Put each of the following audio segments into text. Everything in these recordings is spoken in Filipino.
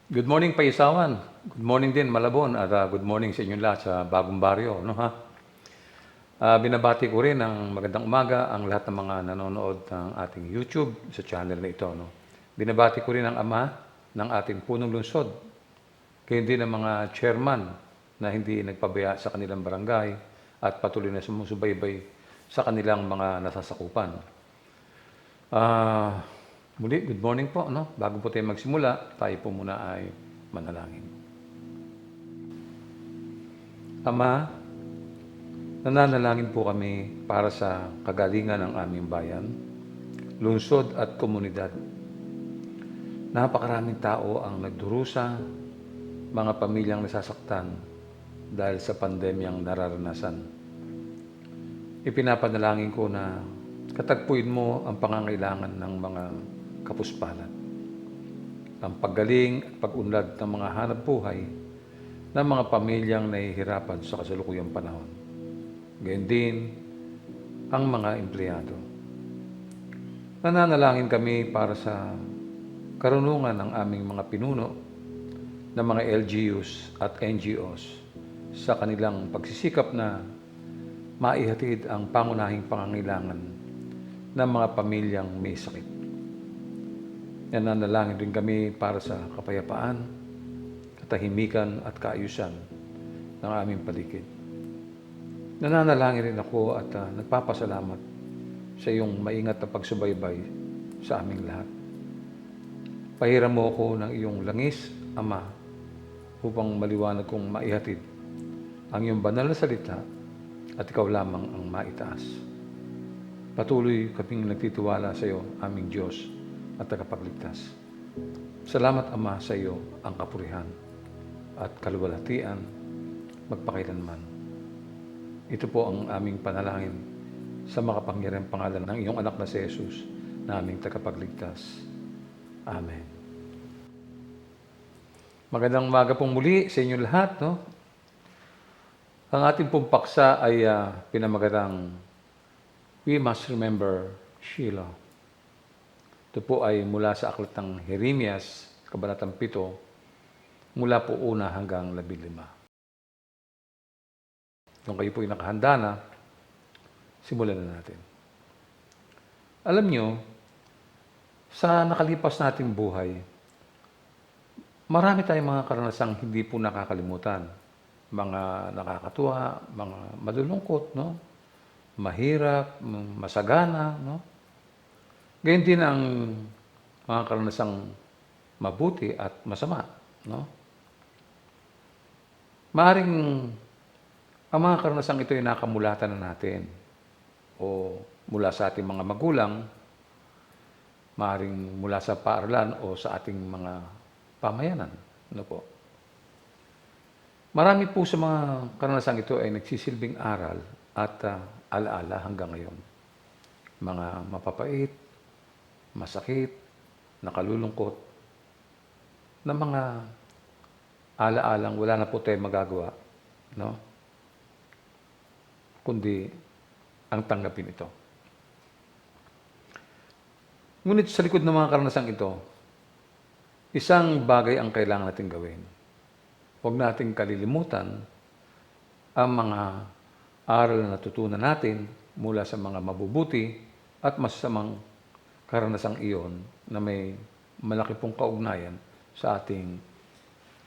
Good morning, Paisawan. Good morning din, Malabon. At good morning sa inyong lahat sa bagong baryo. No, ha? Binabati ko rin ng magandang umaga ang lahat ng mga nanonood ng ating YouTube sa channel na ito. No? Binabati ko rin ang ama ng ating punong lungsod. Kaya din ang mga chairman na hindi nagpabaya sa kanilang barangay at patuloy na sumusubaybay sa kanilang mga nasasakupan. Muli, good morning po. No? Bago po tayo magsimula, tayo po muna ay manalangin. Ama, nananalangin po kami para sa kagalingan ng aming bayan, lungsod at komunidad. Napakaraming tao ang nagdurusa, mga pamilyang nasasaktan dahil sa pandemyang nararanasan. Ipinapanalangin ko na katagpuin mo ang pangangailangan ng mga kapuspalan, ang paggaling at pag-unlad ng mga hanap buhay ng mga pamilyang nahihirapan sa kasalukuyang panahon. Gayon din ang mga empleyado. Nananalangin kami para sa karunungan ng aming mga pinuno ng mga LGUs at NGOs sa kanilang pagsisikap na maihatid ang pangunahing pangangailangan ng mga pamilyang may sakit. Nananalangin din kami para sa kapayapaan, katahimikan at kaayusan ng aming paligid. Nananalangin rin ako at nagpapasalamat sa iyong maingat na pagsubaybay sa aming lahat. Pahiram mo ako ng iyong langis, Ama, upang maliwanag kong maihatid ang iyong banal na salita at ikaw lamang ang maitaas. Patuloy kaming nagtitiwala sa iyo, aming Diyos at tagapagligtas. Salamat, Ama, sa iyo ang kapurihan at kaluwalhatian magpakailanman. Ito po ang aming panalangin sa makapangyarihang pangalan ng iyong anak na si Jesus na aming tagapagligtas. Amen. Magandang umaga pong muli sa inyong lahat. No? Ang ating pong paksa ay pinamagatang We Must Remember Shiloh. Ito po ay mula sa aklat ng Jeremias, Kabanatang 7, mula po 1 hanggang 15. Kung kayo po ay nakahanda na, simulan na natin. Alam nyo, sa nakalipas nating buhay, marami tayong mga karanasang hindi po nakakalimutan. Mga nakakatuwa, mga malulungkot, no? Mahirap, masagana, no? Gayun din ang mga karanasang mabuti at masama, no? Maaring ang mga karanasang ito ay nakamulatan na natin o mula sa ating mga magulang, maaring mula sa paaralan o sa ating mga pamayanan, ano po. Marami po sa mga karanasang ito ay nagsisilbing aral at alaala hanggang ngayon. Mga mapapait, masakit, nakalulungkot, na mga alaalang wala na po tayong magagawa, no? Kundi ang tanggapin ito. Ngunit sa likod ng mga karanasang ito, isang bagay ang kailangan natin gawin. Huwag nating kalilimutan ang mga aral na natutunan natin mula sa mga mabubuti at masasamang karanasang iyon na may malaki pong kaugnayan sa ating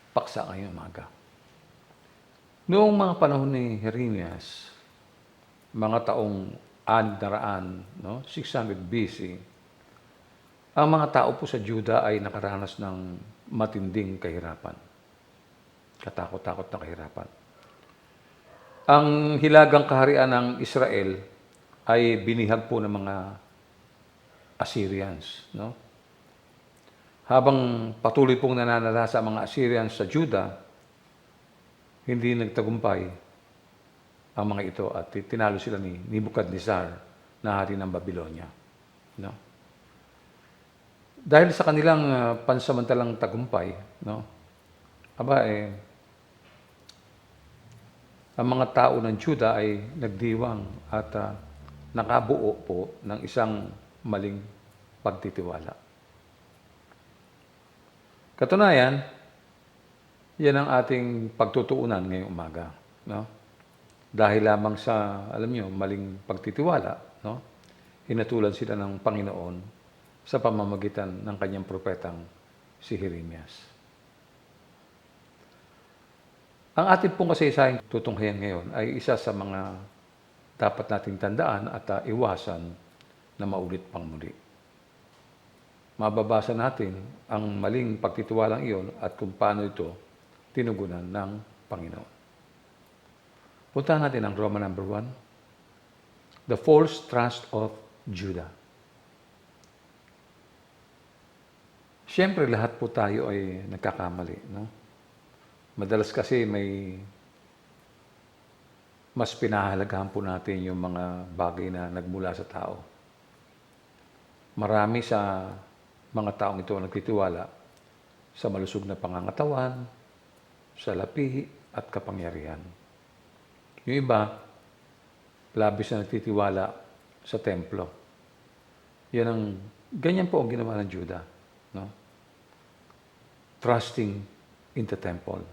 paksa ngayong umaga. Noong mga panahon ni Jeremias, mga taong 600, no? 600 BC, ang mga tao po sa Juda ay nakaranas ng matinding kahirapan. Katakot-takot na kahirapan. Ang hilagang kaharian ng Israel ay binihag po ng mga Assyrians, no? Habang patuloy pong nananalasa ang mga Assyrians sa Juda, hindi nagtagumpay ang mga ito at tinalo sila ni Nebuchadnezzar na hari ng Babylonia, no? Dahil sa kanilang pansamantalang tagumpay, no? Ang mga tao ng Juda ay nagdiwang at nakabuo po ng isang maling pagtitiwala. Katunayan, Yan ang ating pagtutuunan ngayong umaga. No? Dahil lamang sa, alam nyo, maling pagtitiwala, no? Hinatulan sila ng Panginoon sa pamamagitan ng kanyang propetang si Jeremias. Ang ating pong kasaysayang tutunghayan ngayon ay isa sa mga dapat nating tandaan at iwasan na maulit pang muli. Mababasa natin ang maling pagtitiwalang iyon at kung paano ito tinugunan ng Panginoon. Puntahan natin ang Roma number 1. The false trust of Judah. Siyempre, lahat po tayo ay nagkakamali. No? Madalas kasi may mas pinahalagahan po natin yung mga bagay na nagmula sa tao. Marami sa mga taong ito nagtitiwala sa malusog na pangangatawan, sa lapi at kapangyarihan. Yung iba, labis na nagtitiwala sa templo. Ganyan po ang ginawa ng Judah. No? Trusting in the temple.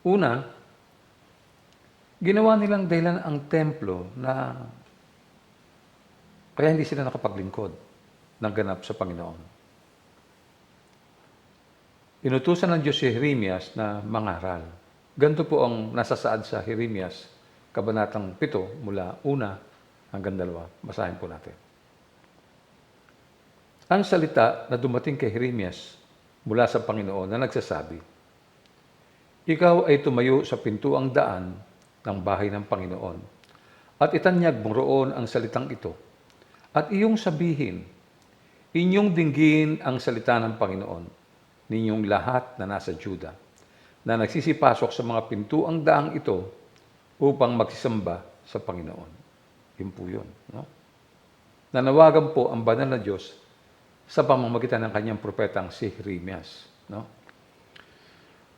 Una, ginawa nilang dahilan ang templo na kaya hindi sila nakapaglingkod ng ganap sa Panginoon. Inutusan ng Diyos si Jeremias na mangaral. Ganito po ang nasasaad sa Jeremias, kabanatang 7, mula 1 hanggang 2. Basahin po natin. Ang salita na dumating kay Jeremias mula sa Panginoon na nagsasabi, ikaw ay tumayo sa pintuang daan ng bahay ng Panginoon at itanyag mo roon ang salitang ito. At iyong sabihin, inyong dinggin ang salita ng Panginoon, ninyong lahat na nasa Juda, na nagsisipasok sa mga pintuang daang ito upang magsisamba sa Panginoon. Yun po yun. No? Nanawagan po ang banal na Diyos sa pamamagitan ng kanyang propetang si Jeremias. No?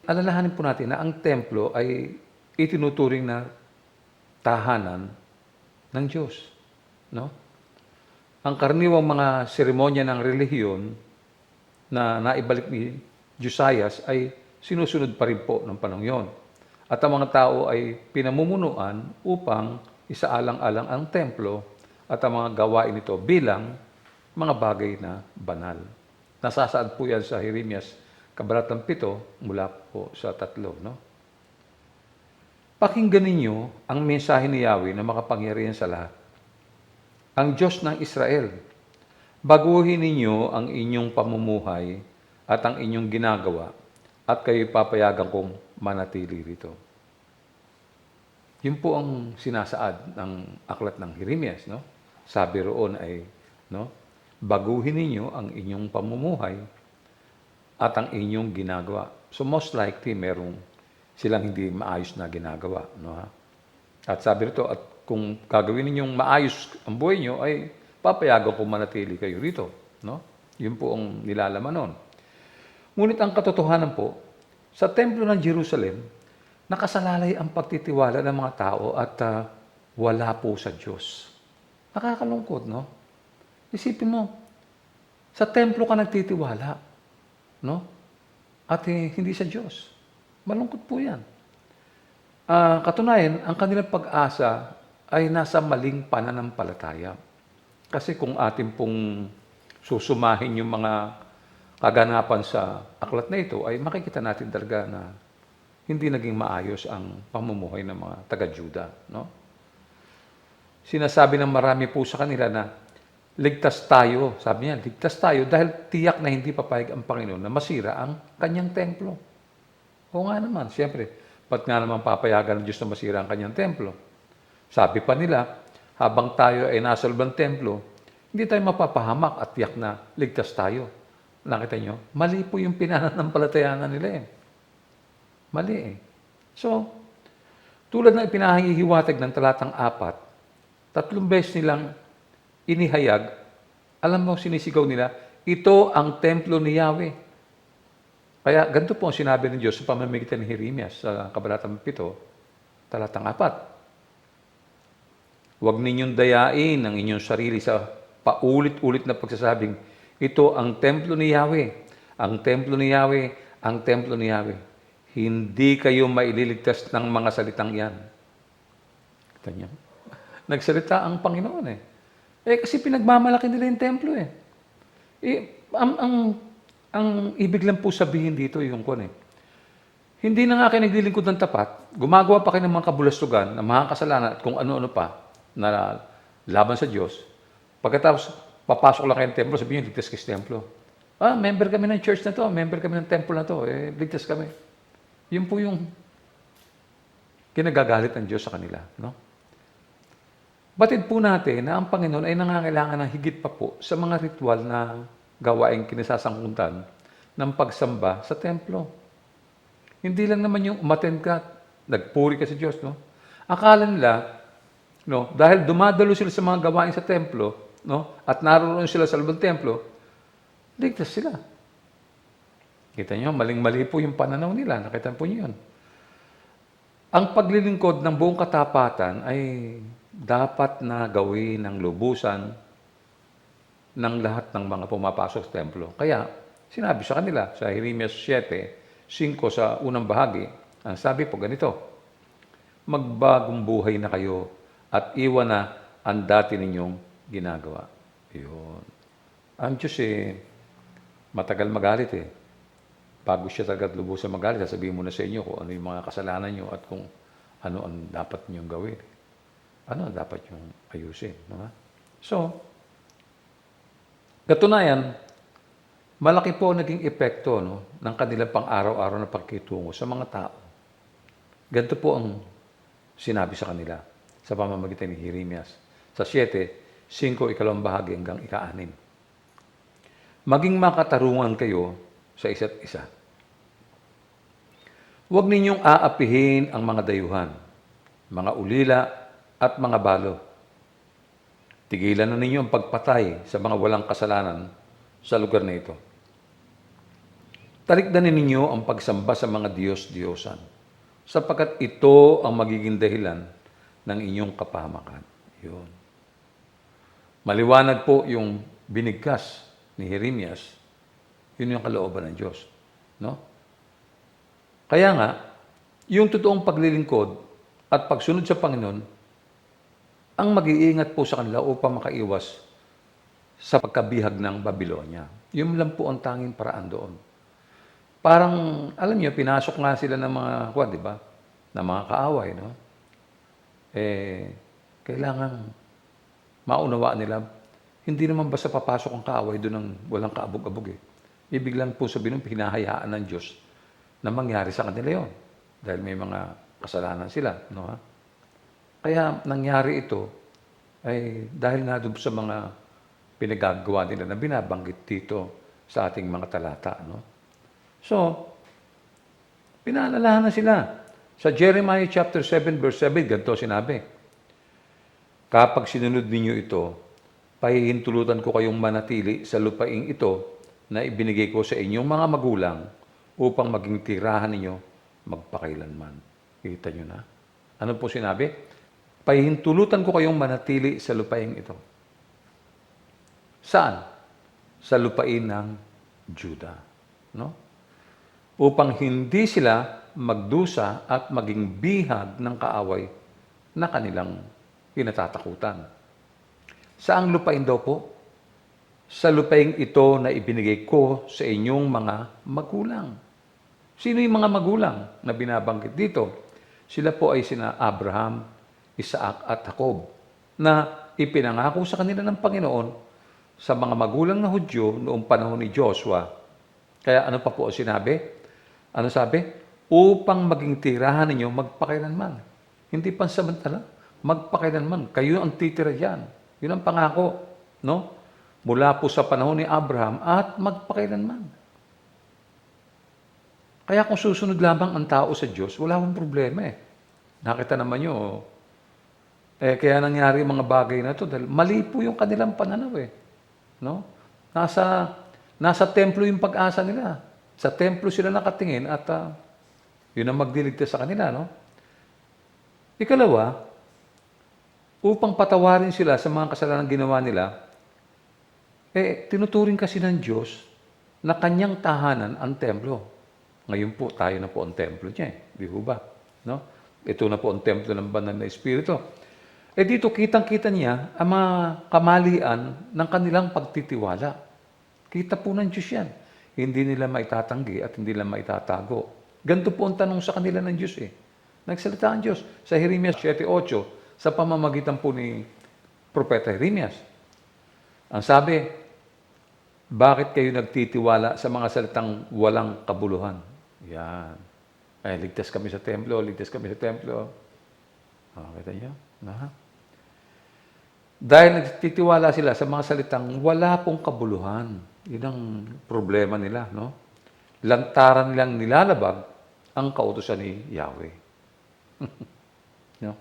Alalahanin po natin na ang templo ay itinuturing na tahanan ng Diyos. No? Ang karaniwang mga seremonya ng relihiyon na naibalik ni Josias ay sinusunod pa rin po ng panahon yon. At ang mga tao ay pinamumunuan upang isaalang-alang ang templo at ang mga gawain nito bilang mga bagay na banal. Nasasaad po yan sa Jeremias, kabanatang 7, mula po sa 3. No? Pakinggan ninyo ang mensahe ni Yahweh na makapangyarihan sa lahat. Ang Diyos ng Israel, baguhin ninyo ang inyong pamumuhay at ang inyong ginagawa at kayo papayagan kong manatili rito. Yun po ang sinasaad ng aklat ng Jeremias. No? Sabi roon ay, no? Baguhin ninyo ang inyong pamumuhay at ang inyong ginagawa. So most likely, merong silang hindi maayos na ginagawa. No, ha? At sabi rito, at kung gagawin ninyong maayos ang buhay nyo, ay papayagan kung manatili kayo rito. No? Yun po ang nilalaman nun. Ngunit ang katotohanan po, sa templo ng Jerusalem, nakasalalay ang pagtitiwala ng mga tao at wala po sa Diyos. Nakakalungkot, no? Isipin mo, sa templo ka nagtitiwala, no? At hindi sa Diyos. Malungkot po yan. Katunayan, ang kanilang pag-asa ay nasa maling pananampalataya. Kasi kung atin pong susumahin yung mga kaganapan sa aklat na ito, ay makikita natin talaga na hindi naging maayos ang pamumuhay ng mga taga-Juda. No? Sinasabi ng marami po sa kanila na ligtas tayo, sabi niya, ligtas tayo dahil tiyak na hindi papayag ang Panginoon na masira ang kanyang templo. Oo nga naman, siyempre, ba't nga naman papayagan ng Diyos na masira ang kanyang templo? Sabi pa nila, habang tayo ay nasa loob ng templo, hindi tayo mapapahamak at tiyak na ligtas tayo. Nakita nyo? Mali po yung pinananampalatayanan nila eh. Mali eh. So, tulad na ipinahihiwatag ng talatang 4, 3 beses nilang inihayag, alam mo, sinisigaw nila, ito ang templo ni Yahweh. Kaya ganito po ang sinabi ng Diyos sa pamamagitan ni Jeremias sa kabanatang 7, talatang 4. Huwag ninyong dayain ang inyong sarili sa paulit-ulit na pagsasabing, ito ang templo ni Yahweh, ang templo ni Yahweh, ang templo ni Yahweh. Hindi kayo maililigtas ng mga salitang yan. Kita niyo? Nagsalita ang Panginoon eh. Kasi pinagmamalaki nila yung templo eh. Ang ibig lang po sabihin dito yung kung hindi na nga kayo naglilingkod ng tapat, gumagawa pa kayo ng mga kabulastugan, ng mga kasalanan at kung ano-ano pa na laban sa Diyos. Pagkatapos, papasok lang kayo ng templo, sabihin nyo, ligtas kayo sa templo. Member kami ng church na to, member kami ng temple na to, ligtas kami. Yun po yung kinagagalit ng Diyos sa kanila. No? Batid po natin na ang Panginoon ay nangangailangan ng higit pa po sa mga ritual na gawaing kinasasangkutan ng pagsamba sa templo. Hindi lang naman yung umattend ka, nagpuri ka sa Diyos, no? Akala nila, no, dahil dumadalo sila sa mga gawain sa templo, no, at naroon sila sa loob ng templo, ligtas sila. Kita niyo, maling-mali po yung pananaw nila. Nakita po niyo yun. Ang paglilingkod ng buong katapatan ay dapat na gawin ng lubusan ng lahat ng mga pumapasok sa templo. Kaya, sinabi sa kanila sa Jeremias 7:5 sa unang bahagi, ang sabi po ganito, magbagong buhay na kayo at iwan na ang dati ninyong ginagawa. Yun. Ang Diyos matagal magalit Bago siya talaga lubusan magalit, sasabihin mo na sa inyo kung ano yung mga kasalanan nyo at kung ano ang dapat nyong gawin. Ano ang dapat yung ayusin. No? So, katunayan, malaki po naging epekto ng kanilang pang-araw-araw na pagkitungo sa mga tao. Ganito po ang sinabi sa kanila sa pamamagitan ni Jeremias. Sa 7:5, ikalawang bahagi hanggang ika-6. Maging makatarungan kayo sa isa't isa. Huwag ninyong aapihin ang mga dayuhan, mga ulila at mga balo. Tigilan na ninyo ang pagpatay sa mga walang kasalanan sa lugar na ito. Talikdanin ninyo ang pagsamba sa mga Diyos-Diyosan, sapagkat ito ang magiging dahilan ng inyong kapahamakan. Yun. Maliwanag po yung binigkas ni Jeremias, yun yung kalooban ng Diyos. No? Kaya nga, yung totoong paglilingkod at pagsunod sa Panginoon, ang mag-iingat po sa kanila upang makaiwas sa pagkabihag ng Babylonia. Yun lang po ang tanging paraan doon. Parang, alam niyo, pinasok nga sila ng mga, di ba? Ng mga kaaway, no? Kailangan maunawaan nila, hindi naman basta papasok ang kaaway doon ng walang kaabog-abog Ibig lang po sabihin, pinahayaan ng Diyos na mangyari sa kanila yon dahil may mga kasalanan sila. No, ha? Kaya nangyari ito ay dahil na doon sa mga pinagagawa nila na binabanggit dito sa ating mga talata. No? So, pinaalalahanan sila. Sa Jeremiah chapter 7 verse 7, ganito sinabi, kapag sinunod ninyo ito, pahihintulutan ko kayong manatili sa lupaing ito na ibinigay ko sa inyong mga magulang upang maging tirahan ninyo magpakailanman. Kita nyo na? Ano po sinabi? Pahihintulutan ko kayong manatili sa lupaing ito. Saan? Sa lupain ng Juda. No? Upang hindi sila magdusa at maging bihag ng kaaway na kanilang pinatatakutan. Saang lupain daw po? Sa lupaing ito na ibinigay ko sa inyong mga magulang. Sino yung mga magulang na binabanggit dito? Sila po ay sina Abraham, Isaac at Jacob na ipinangako sa kanila ng Panginoon sa mga magulang na Hudyo noong panahon ni Joshua. Kaya ano pa po sinabi? Ano sabi? Upang maging tirahan ninyo magpakailanman. Hindi pansamantala, magpakailanman. Kayo ang titira diyan. Yun ang pangako, no? Mula po sa panahon ni Abraham at magpakailanman. Kaya kung susunod lamang ang tao sa Diyos, wala akong problema Nakita naman nyo, kaya nangyari mga bagay na ito dahil mali po yung kanilang pananaw No? Nasa templo yung pag-asa nila. Sa templo sila nakatingin at yun ang magdiligtas sa kanila, no? Ikalawa, upang patawarin sila sa mga kasalanan ginawa nila, tinuturing kasi ng Diyos na kanyang tahanan ang templo. Ngayon po, tayo na po ang templo niya eh. Di po ba? No? Ito na po ang templo ng banal na Espiritu. Eh dito, kitang-kita niya ang mga kamalian ng kanilang pagtitiwala. Kita po ng Diyos yan. Hindi nila maitatanggi at hindi nila maitatago. Ganito po ang tanong sa kanila ng Diyos eh. Nagsalita ang Diyos sa Jeremias 7:8 sa pamamagitan po ni Propeta Jeremias. Ang sabi, bakit kayo nagtitiwala sa mga salitang walang kabuluhan? Yan. Ay, ligtas kami sa templo, ligtas kami sa templo. Kita niyo? Dahil nagtitiwala sila sa mga salitang wala pong kabuluhan. Yun ang problema nila, no? Lantaran nilang nilalabag ang kautusan ni Yahweh. No?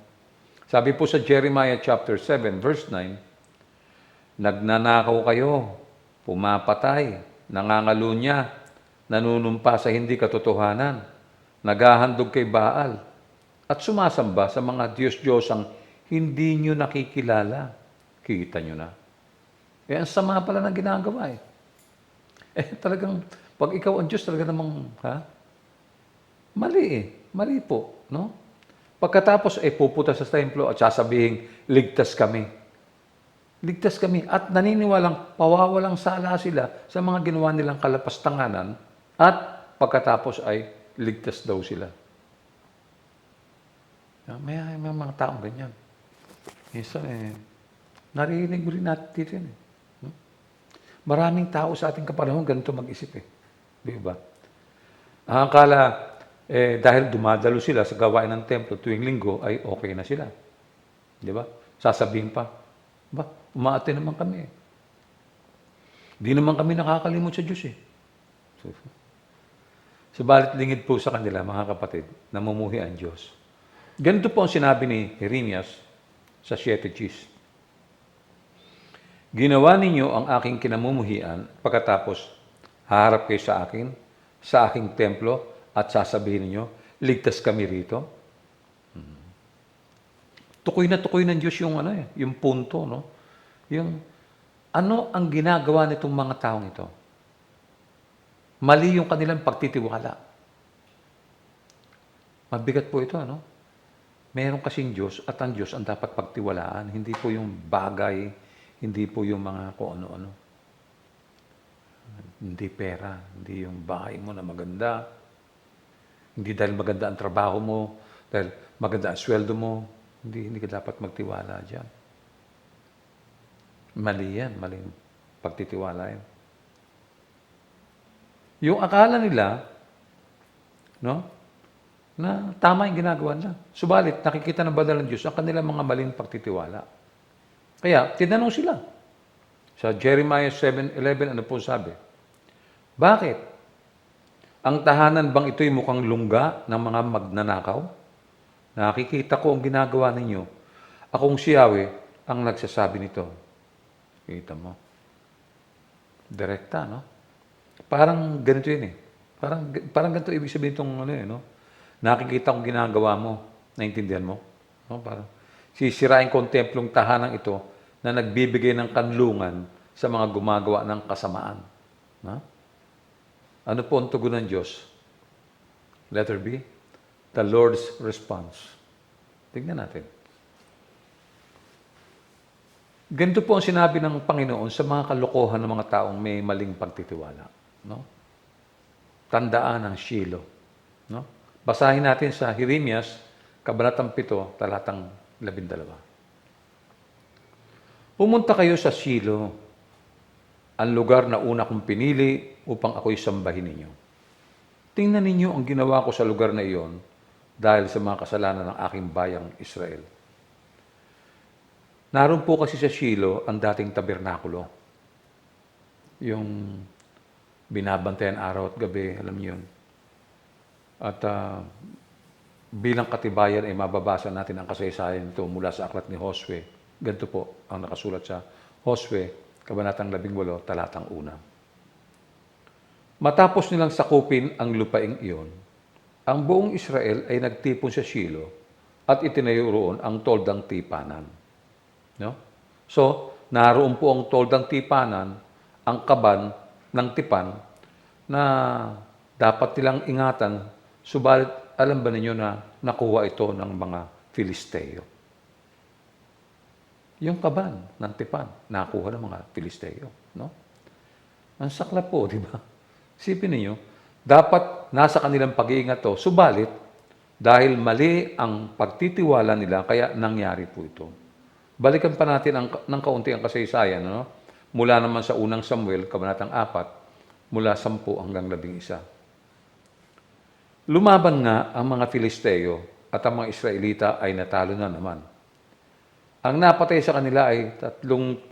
Sabi po sa Jeremiah chapter 7, verse 9, nagnanakaw kayo, pumapatay, nangangalunya, nanunumpa sa hindi katotohanan, naghahandog kay Baal, at sumasamba sa mga Diyos-Diyosang hindi nyo nakikilala. Kita nyo na. Eh, ang sama pala ng ginagawa eh. Talagang, pag ikaw ang Diyos, talaga namang, mali eh. Mali po, no? Pagkatapos, pupunta sa templo at sasabihin, ligtas kami. Ligtas kami. At naniniwalang pawawalang sala sila sa mga ginawa nilang kalapastanganan at pagkatapos ay ligtas daw sila. May mga taong ganyan. Minsan narinig mo rin natin dito yan. Maraming tao sa ating kapanahon ganito mag-isip eh. Di ba? Ang akala, dahil dumadalo sila sa gawain ng templo tuwing linggo, ay okay na sila. Di ba? Sasabihin pa, umaate naman kami eh. Di naman kami nakakalimot sa Diyos eh. Subalit lingid po sa kanila, mga kapatid, namumuhi ang Diyos. Ganito po ang sinabi ni Jeremias sa 7:10. Ginawa ninyo ang aking kinamumuhian, pagkatapos haharap kayo sa aking templo, at sasabihin ninyo, ligtas kami rito. Tukoy na tukoy ng Diyos yung yung punto, no? Yung ano ang ginagawa nitong mga taong ito? Mali yung kanilang pagtitiwala. Mabigat po ito, no? Meron kasing Diyos at ang Diyos ang dapat pagtiwalaan. Hindi po yung bagay, hindi po yung mga kung ano-ano. Hindi pera, hindi yung bahay mo na maganda. Hindi dahil maganda ang trabaho mo, dahil maganda ang sweldo mo. Hindi ka dapat magtiwala dyan. Mali yan, maling pagtitiwala yan. Yung akala nila, no, na tama yung ginagawa nila. Subalit, nakikita ng banal ng Diyos ang kanilang mga maling pagtitiwala. Kaya, tinanong sila. Sa Jeremiah 7:11, ano po sabi? Bakit? Ang tahanan bang ito'y mukhang lungga ng mga magnanakaw? Nakikita ko ang ginagawa ninyo. Akong si Yahweh ang nagsasabi nito. Kita mo. Direkta, no? Parang ganito yun eh. Parang ganito ibig sabihin itong no? Nakikita kong ginagawa mo. Naintindihan mo? No? Parang sisirain ko ang templong tahanang ito na nagbibigay ng kanlungan sa mga gumagawa ng kasamaan. No? Ano po ang tugon ng Diyos? Letter B, the Lord's response. Tingnan natin. Ganito po ang sinabi ng Panginoon sa mga kalokohan ng mga taong may maling pagtitiwala. No? Tandaan ang Shiloh. No? Basahin natin sa Jeremias, Kabanatang 7, talatang 12. Pumunta kayo sa Shiloh, ang lugar na una kong pinili upang ako'y sambahin ninyo. Tingnan ninyo ang ginawa ko sa lugar na iyon dahil sa mga kasalanan ng aking bayang Israel. Naroon po kasi sa Shiloh ang dating tabernakulo. Yung binabantayan araw at gabi, alam niyo yun. At bilang katibayan ay mababasa natin ang kasaysayan ito mula sa aklat ni Josue. Ganito po ang nakasulat sa Josue, Kabanatang 18, talatang 1. Matapos nilang sakupin ang lupaing iyon, ang buong Israel ay nagtipon sa Shiloh at itinayo roon ang toldang tipanan. No? So, naroon po ang toldang tipanan, ang kaban ng tipan na Dapat nilang ingatan, subalit alam ba ninyo na nakuha ito ng mga Filisteo? Yung kaban ng tipan, nakuha ng mga Filisteo. No? Ang saklap po, di ba? Isipin ninyo, dapat nasa kanilang pag-iingat to, subalit dahil mali ang pagtitiwala nila, kaya nangyari po ito. Balikan pa natin ng kaunti ang kasaysayan. No? Mula naman sa unang Samuel, kabanatang 4, mula 10 hanggang 11. Lumaban nga ang mga Filisteo at ang mga Israelita ay natalo na naman. Ang napatay sa kanila ay 30,000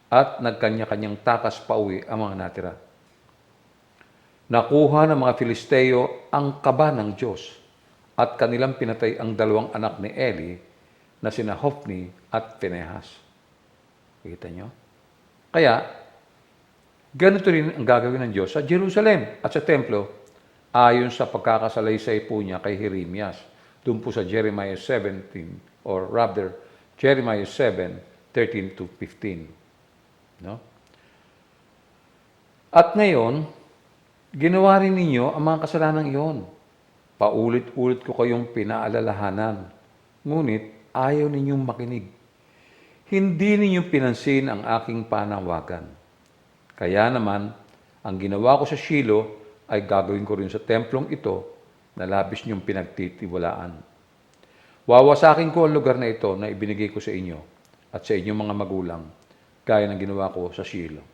at nagkanya-kanyang takas pauwi ang mga natira. Nakuha ng mga Filisteo ang kaba ng Diyos at kanilang pinatay ang 2 anak ni Eli na sina Hofni at Pinehas. Kita nyo? Kaya, ganito rin ang gagawin ng Diyos sa Jerusalem at sa templo ayon sa pagkakasalaysay po niya kay Jeremias. Doon po sa Jeremiah 17, or rather, Jeremiah 7:13-15. No? At ngayon, ginawa rin ninyo ang mga kasalanan iyon. Paulit-ulit ko kayong pinaalalahanan. Ngunit ayaw ninyong makinig. Hindi ninyo pinansin ang aking panawagan. Kaya naman, ang ginawa ko sa Shiloh ay gagawin ko rin sa templong ito na labis niyong pinagtitiwalaan. Wawasakin ko ang lugar na ito na ibinigay ko sa inyo at sa inyong mga magulang, gaya ng ginawa ko sa Shiloh.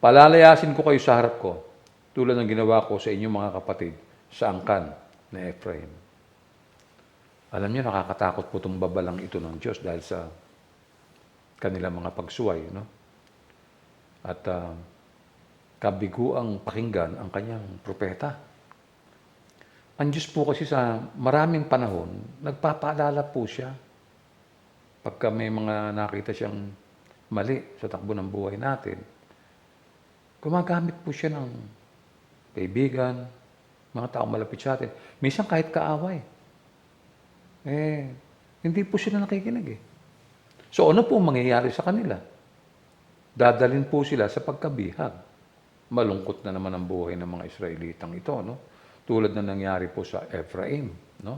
Palalayasin ko kayo sa harap ko, tulad ng ginawa ko sa inyong mga kapatid sa angkan na Ephraim. Alam niyo, nakakatakot po itong babalang ito ng Diyos dahil sa kanilang mga pagsuway. No? At kabiguang pakinggan ang kanyang propeta. Ang Diyos po kasi sa maraming panahon, nagpapaalala po siya. Pagka may mga nakita siyang mali sa takbo ng buhay natin, gumagamit po siya ng kaibigan, mga taong malapit sa atin. Minsan kahit kaaway. Hindi po sila nakikinig. So ano po mangyayari sa kanila? Dadalhin po sila sa pagkabihag. Malungkot na naman ang buhay ng mga Israelitang ito, no? Tulad na nangyari po sa Ephraim, no?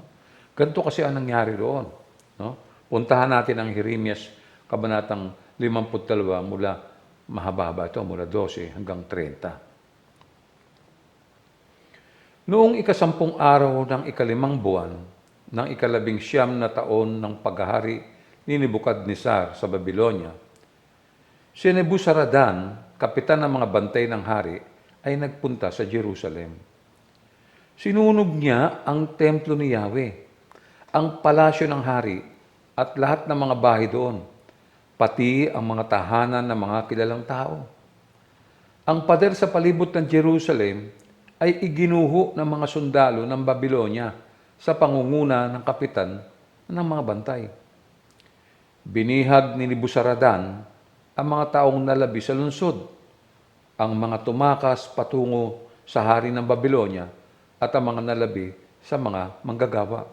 Ganito kasi ang nangyari roon, no? Puntahan natin ang Jeremias kabanatang 52 mula mahaba-haba ito, mula 12 hanggang 30. Noong ika-10 araw ng ika-5 buwan ng ika-19 na taon ng paghahari ni Nebukadnezar sa Babylonia, si Nebuzaradan, kapitan ng mga bantay ng hari, ay nagpunta sa Jerusalem. Sinunog niya ang templo ni Yahweh, ang palasyo ng hari, at lahat ng mga bahay doon, pati ang mga tahanan ng mga kilalang tao. Ang pader sa palibot ng Jerusalem ay iginuho ng mga sundalo ng Babylonia sa pangunguna ng kapitan ng mga bantay. Binihag ni Nebuzaradan ang mga taong nalabi sa lungsod, ang mga tumakas patungo sa hari ng Babylonia at ang mga nalabi sa mga manggagawa.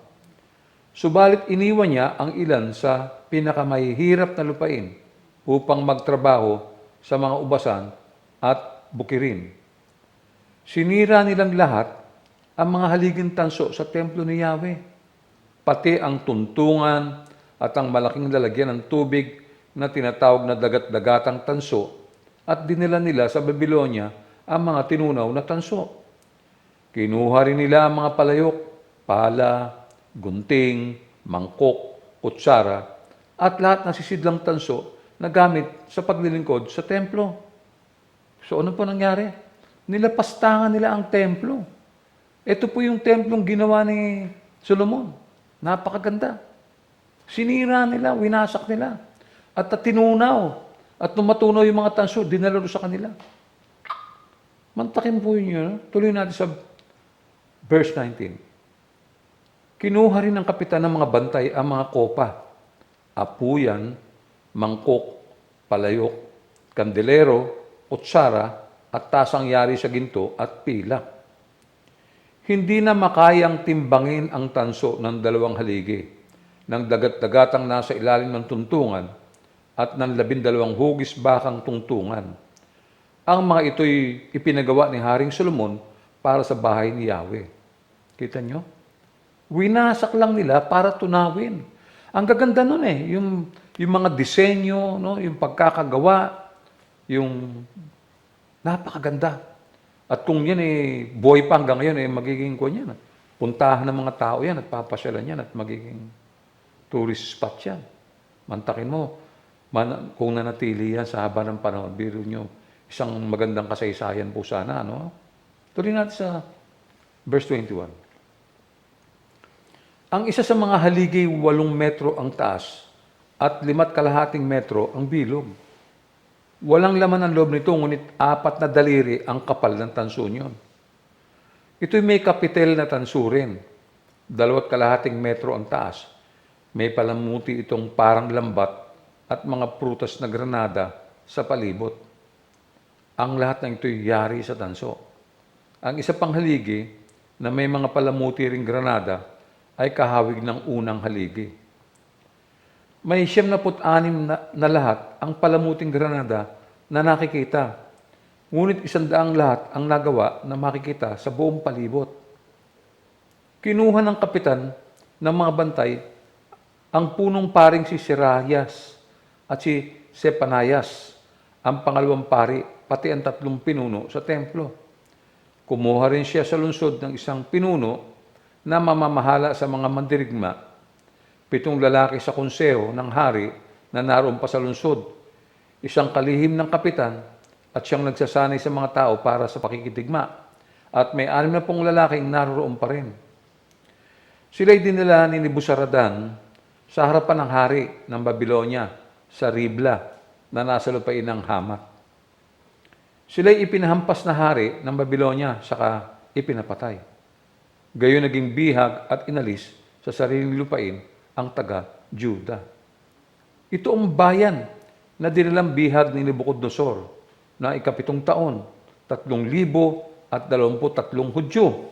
Subalit iniwan niya ang ilan sa pinakamahihirap na lupain upang magtrabaho sa mga ubasan at bukirin. Sinira nilang lahat ang mga haliging tanso sa templo ni Yahweh, pati ang tuntungan at ang malaking lalagyan ng tubig na tinatawag na dagat-dagatang tanso, at dinala nila sa Babylonia ang mga tinunaw na tanso. Kinuha rin nila ang mga palayok, pala, gunting, mangkok, kutsara, at lahat ng sisidlang tanso na gamit sa paglilingkod sa templo. So ano po nangyari? Nilapastangan nila ang templo. Ito po yung templong ginawa ni Solomon. Napakaganda. Sinira nila, winasak nila. At tinunaw. At tumatunaw yung mga tanso, dinalaro sa kanila. Mantakin po yun. Tuloy natin sa verse 19. Kinuha rin ng kapitan ng mga bantay ang mga kopa, apuyan, mangkok, palayok, kandelero, kutsara, at tasang yari sa ginto at pila. Hindi na makayang timbangin ang tanso ng 2 haligi, ng dagat-dagatang nasa ilalim ng tuntungan, at ng 12 hugis bakang tungtungan. Ang mga ito'y ipinagawa ni Haring Solomon para sa bahay ni Yahweh. Kita nyo? Winasak lang nila para tunawin. Ang gaganda nun yung mga disenyo, no? Yung pagkakagawa, yung napakaganda. At kung yan buhay pa hanggang ngayon, magiging yan. Puntahan ng mga tao yan at papasyalan yan at magiging tourist spot yan. Mantakin mo, kung nanatili yan sa haba ng panahon, biro nyo, isang magandang kasaysayan po sana. No? Tuloy natin sa verse 21. Ang isa sa mga haligi, 8 metro ang taas at 5.5 metro ang bilog. Walang laman ang loob nito, ngunit 4 na daliri ang kapal ng tanso niyon. Ito'y may kapitel na tanso rin. 2.5 metro ang taas. May palamuti itong parang lambat at mga prutas na granada sa palibot. Ang lahat ng ito'y yari sa tanso. Ang isa pang haligi na may mga palamuti ring granada ay kahawig ng unang haligi. May 76 na lahat ang palamuting granada na nakikita. Ngunit 100 lahat ang nagawa na makikita sa buong palibot. Kinuha ng kapitan ng mga bantay ang punong paring si Serayas at si Sepanayas, ang pangalawang pari, pati ang 3 pinuno sa templo. Kumuha rin siya sa lungsod ng isang pinuno na mamamahala sa mga mandirigma, 7 lalaki sa konseho ng hari na naroon pa sa lungsod, isang kalihim ng kapitan at siyang nagsasanay sa mga tao para sa pakikidigma, at may 60 lalaking naroon pa rin. Sila'y dinala ni Nebuzaradan sa harapan ng hari ng Babylonia sa Ribla na nasa lupain ng Hamat. Sila'y ipinahampas na hari ng Babylonia saka ipinapatay. Gayon naging bihag at inalis sa sariling lupain ang taga-Juda. Ito ang bayan na dinilang bihag ni Nebuchadnezzar na 7 taon, 3,023 Hudyo.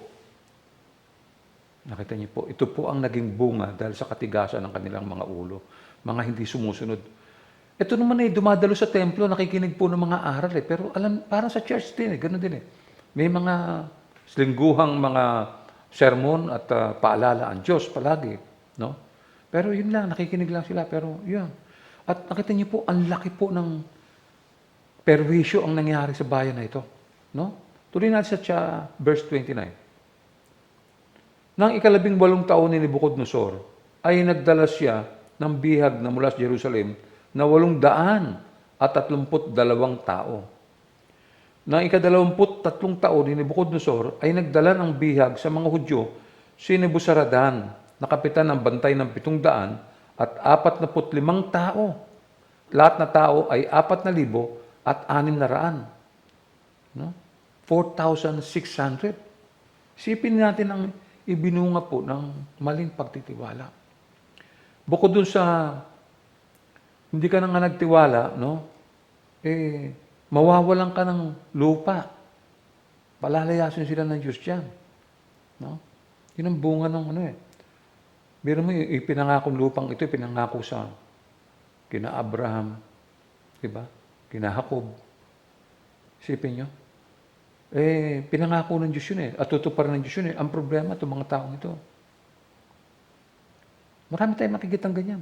Nakita niyo po, ito po ang naging bunga dahil sa katigasan ng kanilang mga ulo, mga hindi sumusunod. Ito naman dumadalo sa templo, nakikinig po ng mga aral pero parang sa church din ganoon din May mga lingguhang mga sermon at paalala ang Diyos palagi, no? Pero yun lang, nakikinig lang sila, pero yun. At nakita niyo po, ang laki po ng perwisyo ang nangyari sa bayan na ito, no? Tuloy natin sa verse 29. Nang 18 taon ni Nebuchadnezzar, ay nagdala siya ng bihag na mula sa Jerusalem na 832 tao. Nang 23 taon ni Nebuchadnezzar ay nagdala ng bihag sa mga Hudyo si Nebuzaradan, na kapitan ng bantay ng 700 at 45 tao. Lahat na tao ay 4,600. No? 4,600. Sipin natin ang ibinunga po ng maling pagtitiwala. Bukod dun sa hindi ka na nga nagtiwala, no? Mawawalan ka ng lupa. Palalayasin sila ng Diyos dyan. No? Yun ang bunga ng Biro mo, ipinangakong lupang ito, ipinangako sa kina Abraham, diba? Kina Jacob. Isipin nyo. Pinangako ng Diyos yun at tutuparin ng Diyos yun Ang problema, itong mga taong ito. Marami tayong makikitang ganyan.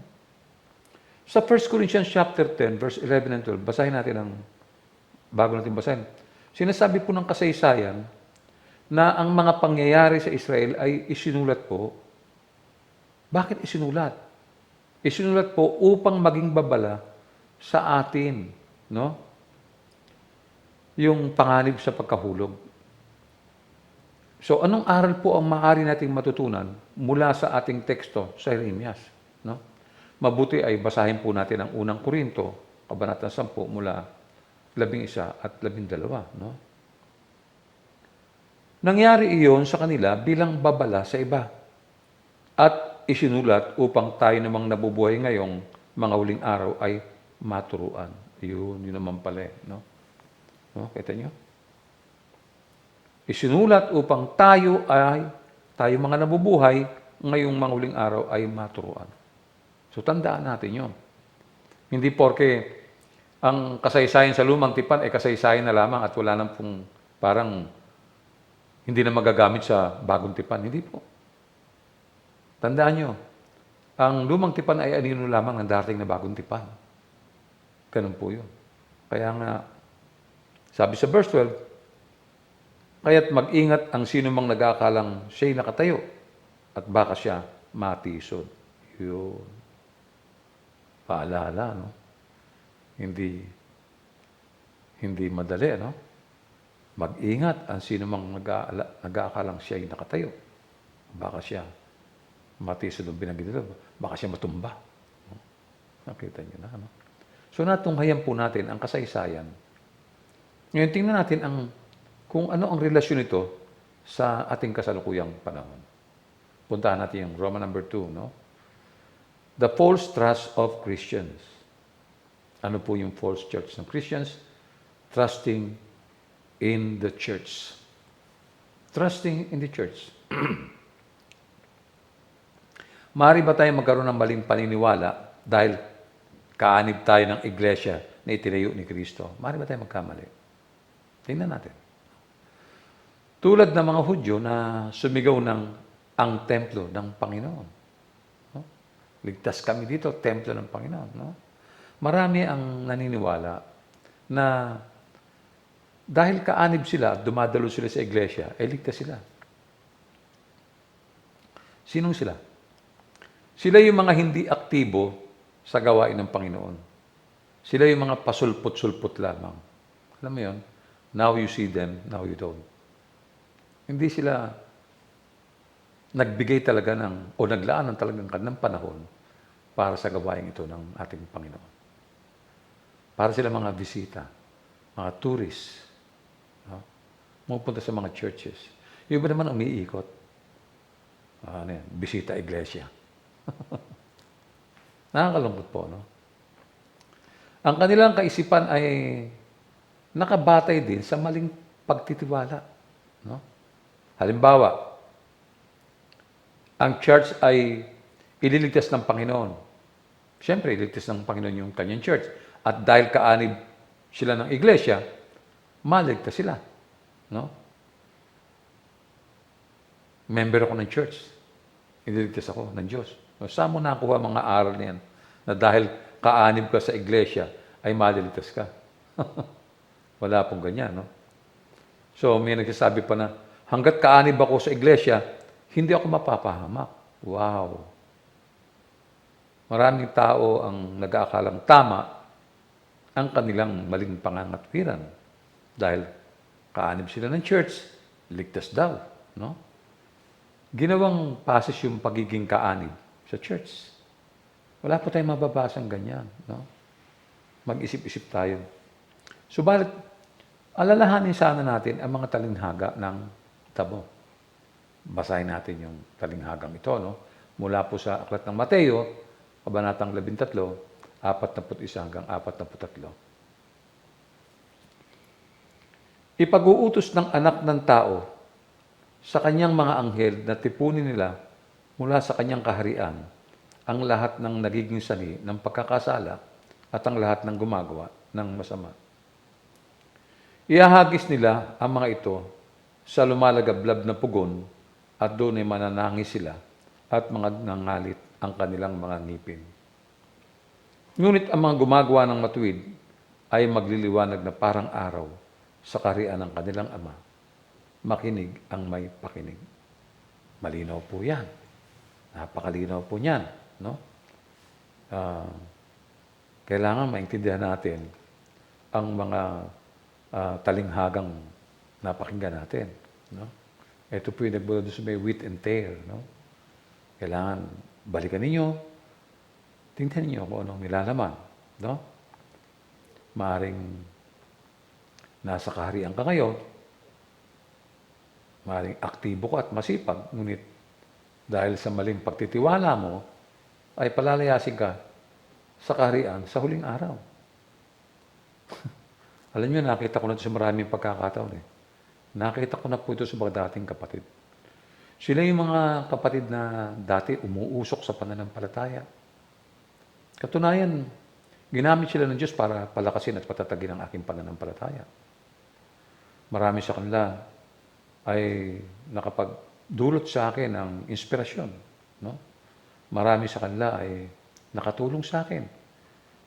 Sa 1 Corinthians chapter 10, verse 11 and 12, basahin natin bago natin basahin. Sinasabi po ng kasaysayan na ang mga pangyayari sa Israel ay isinulat po. Bakit isinulat? Isinulat po upang maging babala sa atin, no? Yung panganib sa pagkahulog. So, anong aral po ang maaari nating matutunan mula sa ating teksto sa Jeremias, no? Mabuti ay basahin po natin ang unang Korinto, kabanata 10 mula 11 at 12, no? Nangyari iyon sa kanila bilang babala sa iba. At isinulat upang tayo namang nabubuhay ngayong mga huling araw ay maturuan. Yun naman pala, no? No? Kita nyo? Isinulat upang tayo mga nabubuhay ngayong mga huling araw ay maturuan. So, tandaan natin yun. Hindi porke Ang kasaysayan sa lumang tipan ay kasaysayan na lamang at wala nang pong parang hindi na magagamit sa bagong tipan. Hindi po. Tandaan nyo, ang lumang tipan ay anino lamang ng darating na bagong tipan. Ganun po yun. Kaya nga, sabi sa verse 12, kaya't mag-ingat ang sino mang nag-aakalang siya'y nakatayo at baka siya matisod. Yun. Paalala, no? Hindi madali, no? Mag-ingat ang sino mang nag-aakalang siya'y nakatayo. Baka siya matisod ang binanggit dito. Baka siya matumba. Nakita niyo na, no? So natunghayan po natin ang kasaysayan. Ngayon tingnan natin kung ano ang relasyon nito sa ating kasalukuyang panahon. Puntahan natin yung Roman number 2, no? The false trust of Christians. Ano po yung false church ng Christians? Trusting in the church. Trusting in the church. Maaari ba tayo magkaroon ng maling paniniwala dahil kaanib tayo ng iglesia na itinayo ni Kristo? Maaari ba tayo magkamali? Tingnan natin. Tulad ng mga Hudyo na sumigaw ng ang templo ng Panginoon. No? Ligtas kami dito, templo ng Panginoon. No? Marami ang naniniwala na dahil kaanib sila, dumadalo sila sa iglesia, ligtas sila. Sinong sila? Sila yung mga hindi aktibo sa gawain ng Panginoon. Sila yung mga pasulpot-sulpot lamang. Alam mo yun? Now you see them, now you don't. Hindi sila nagbigay talaga o naglaan ng talagang kanilang panahon para sa gawain ito ng ating Panginoon. Para sila mga bisita, mga tourists, no? Pupunta sa mga churches. Yung iba naman umiikot. Bisita iglesia. Nakakalungkot po, no? Ang kanilang kaisipan ay nakabatay din sa maling pagtitiwala, no? Halimbawa, ang church ay ililigtas ng Panginoon. Siyempre, ililigtas ng Panginoon yung kanyang church. At dahil kaanib sila ng iglesia, maligtas sila, no? Member ako ng church. Ililigtas ako ng Diyos. Saan mo nakuha mga aral niyan? Na dahil kaanib ka sa iglesia, ay maliligtas ka. Wala pong ganyan, no? So, may nagsasabi pa na, hanggat kaanib ako sa iglesia, hindi ako mapapahamak. Wow! Maraming tao ang nag-aakalang tama ang kanilang maling pangangatwiran. Dahil kaanib sila ng church, ligtas daw, no? Ginawang pasis yung pagiging kaanib sa church. Wala po tayong mababasang ganyan, no? Mag-isip-isip tayo. Subalit, alalahanin sana natin ang mga talinghaga ng tabo. Basahin natin yung talinghagang ito, no? Mula po sa Aklat ng Mateo, Kabanatang 13, 41 hanggang 43. Ipag-uutos ng anak ng tao sa kanyang mga anghel na tipunin nila mula sa kanyang kaharian ang lahat ng nagiging sani ng pagkakasala at ang lahat ng gumagawa ng masama. Iahagis nila ang mga ito sa lumalagablab na pugon at doon ay mananangis sila at mga nangalit ang kanilang mga ngipin. Ngunit ang mga gumagawa ng matuwid ay magliliwanag na parang araw sa kaharian ng kanilang Ama. Makinig ang may pakinig. Malinaw po yan. Napakalinaw po niyan, no? Kailangan maintindihan natin ang mga talinghagang napakinggan natin, no? Ito po yung nagbula doon sa may wheat and tear, no? Kailangan balikan ninyo, tingnan ninyo kung anong nilalaman, no? Maaring nasa kaharian ka ngayon, maaring aktibo ka at masipag, ngunit dahil sa maling pagtitiwala mo, ay palalayasin ka sa kaharian sa huling araw. Alam niyo, nakita ko na ito sa maraming pagkakataon. Nakita ko na po ito sa mga dating kapatid. Sila yung mga kapatid na dati umuusok sa pananampalataya. Katunayan, Ginamit sila ng Diyos para palakasin at patatagin ang aking pananampalataya. Marami sa kanila ay nakapagdulot sa akin ng inspirasyon. No? Marami sa kanila ay nakatulong sa akin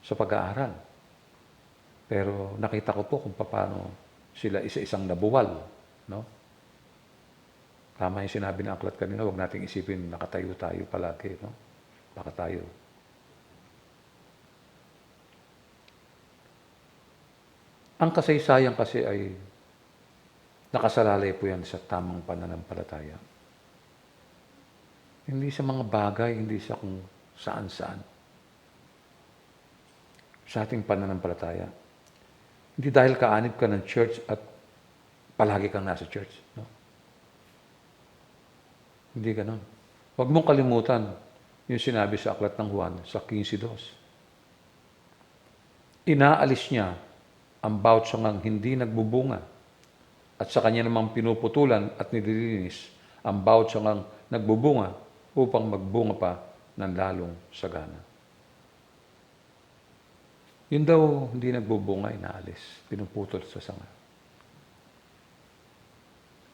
sa pag-aaral. Pero nakita ko po kung paano sila isa-isang nabuwal. No? Tama yung sinabi ng aklat kanina, huwag nating isipin nakatayo tayo palagi. No? Baka tayo. Ang kasaysayan kasi ay nakasalalay po yan sa tamang pananampalataya. Hindi sa mga bagay, hindi sa kung saan-saan. Sa ating pananampalataya. Hindi dahil kaanib ka ng church at palagi kang nasa church. No? Hindi ganon. Huwag mong kalimutan yung sinabi sa aklat ng Juan sa 15:2. Inaalis niya ang bawat sangang hindi nagbubunga at sa kanya namang pinuputulan at nililinis ang bawat sangang nagbubunga upang magbunga pa ng lalong sagana. Yun daw hindi nagbubunga, inaalis, pinuputol sa sanga.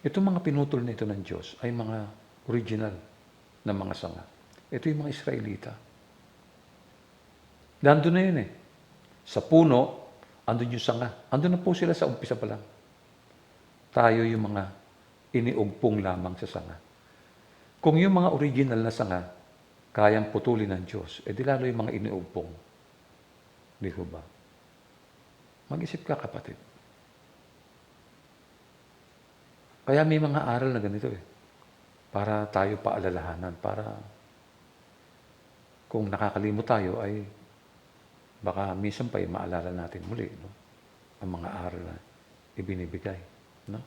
Itong mga pinutol na ito ng Diyos ay mga original na mga sanga. Ito yung mga Israelita. Nandun na yun eh. Sa puno, andun yung sanga. Andun na po sila sa umpisa pa lang. Tayo yung mga iniugpong lamang sa sanga. Kung yung mga original na sanga, kayang putulin ng Diyos, di lalo yung mga iniugpong. Di ko ba? Mag-isip ka, kapatid. Kaya may mga aral na ganito eh. Para tayo paalalahanan, para kung nakakalimot tayo ay baka minsan pa maalala natin muli no? Ang mga aral na ibinibigay. No?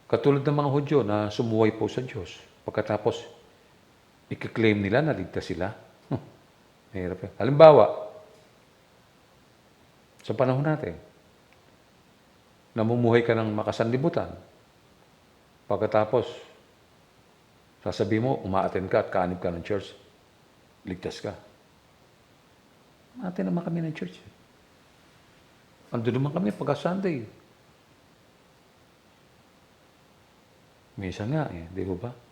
Katulad ng mga Hudyo na sumuway po sa Diyos. Pagkatapos, ikiklaim nila na ligtas sila. Mahirap yan. Halimbawa, sa panahon natin, namumuhay ka ng makasanlibutan. Pagkatapos, sasabihin mo, umaattend ka at kaanib ka ng church, ligtas ka. Umaattend naman kami ng church. Ando naman kami pagka-Sunday. Minsan nga di ba?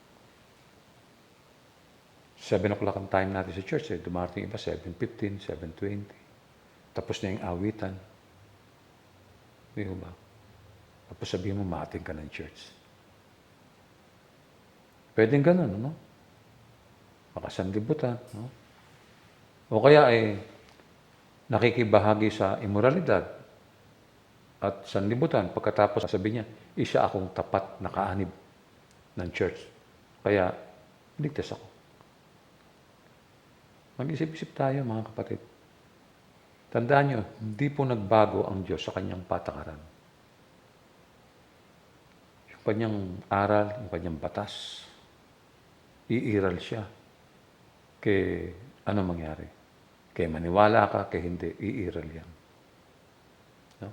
7 o'clock ang time natin sa church Dumarating iba 7:15, 7:20. Tapos na yung awitan. Di ba? Tapos sabihin mo, umaattend ka ng church. Pwedeng ganun, no? Makasanlibutan, no? O kaya nakikibahagi sa immoralidad at sanlibutan. Pagkatapos sabi niya, isa akong tapat na kaanib ng church. Kaya, ligtas ako. Mag-isip-isip tayo, mga kapatid. Tandaan nyo, hindi po nagbago ang Diyos sa kanyang patakaran. Yung kanyang aral, yung kanyang batas, iiral siya. Kaya ano mangyari? Kaya maniwala ka, kaya hindi, iiral yan. No?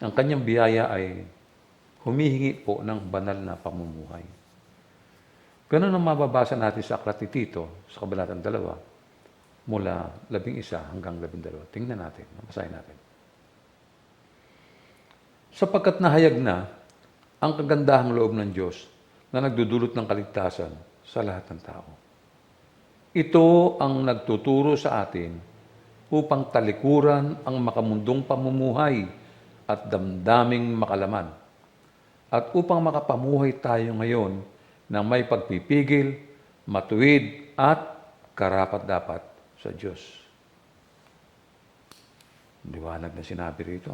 Ang kanyang biyaya ay humihingi po ng banal na pamumuhay. Ganun ang mababasa natin sa aklat ni Tito, sa kabanatang 2, mula 11 hanggang 12. Tingnan natin, basahin natin. Sapagkat nahayag na ang kagandahang loob ng Diyos na nagdudulot ng kaligtasan sa lahat ng tao. Ito ang nagtuturo sa atin upang talikuran ang makamundong pamumuhay at damdaming makalaman. At upang makapamuhay tayo ngayon ng may pagpipigil, matuwid at karapat-dapat sa Diyos. Liwanag na sinabi rito.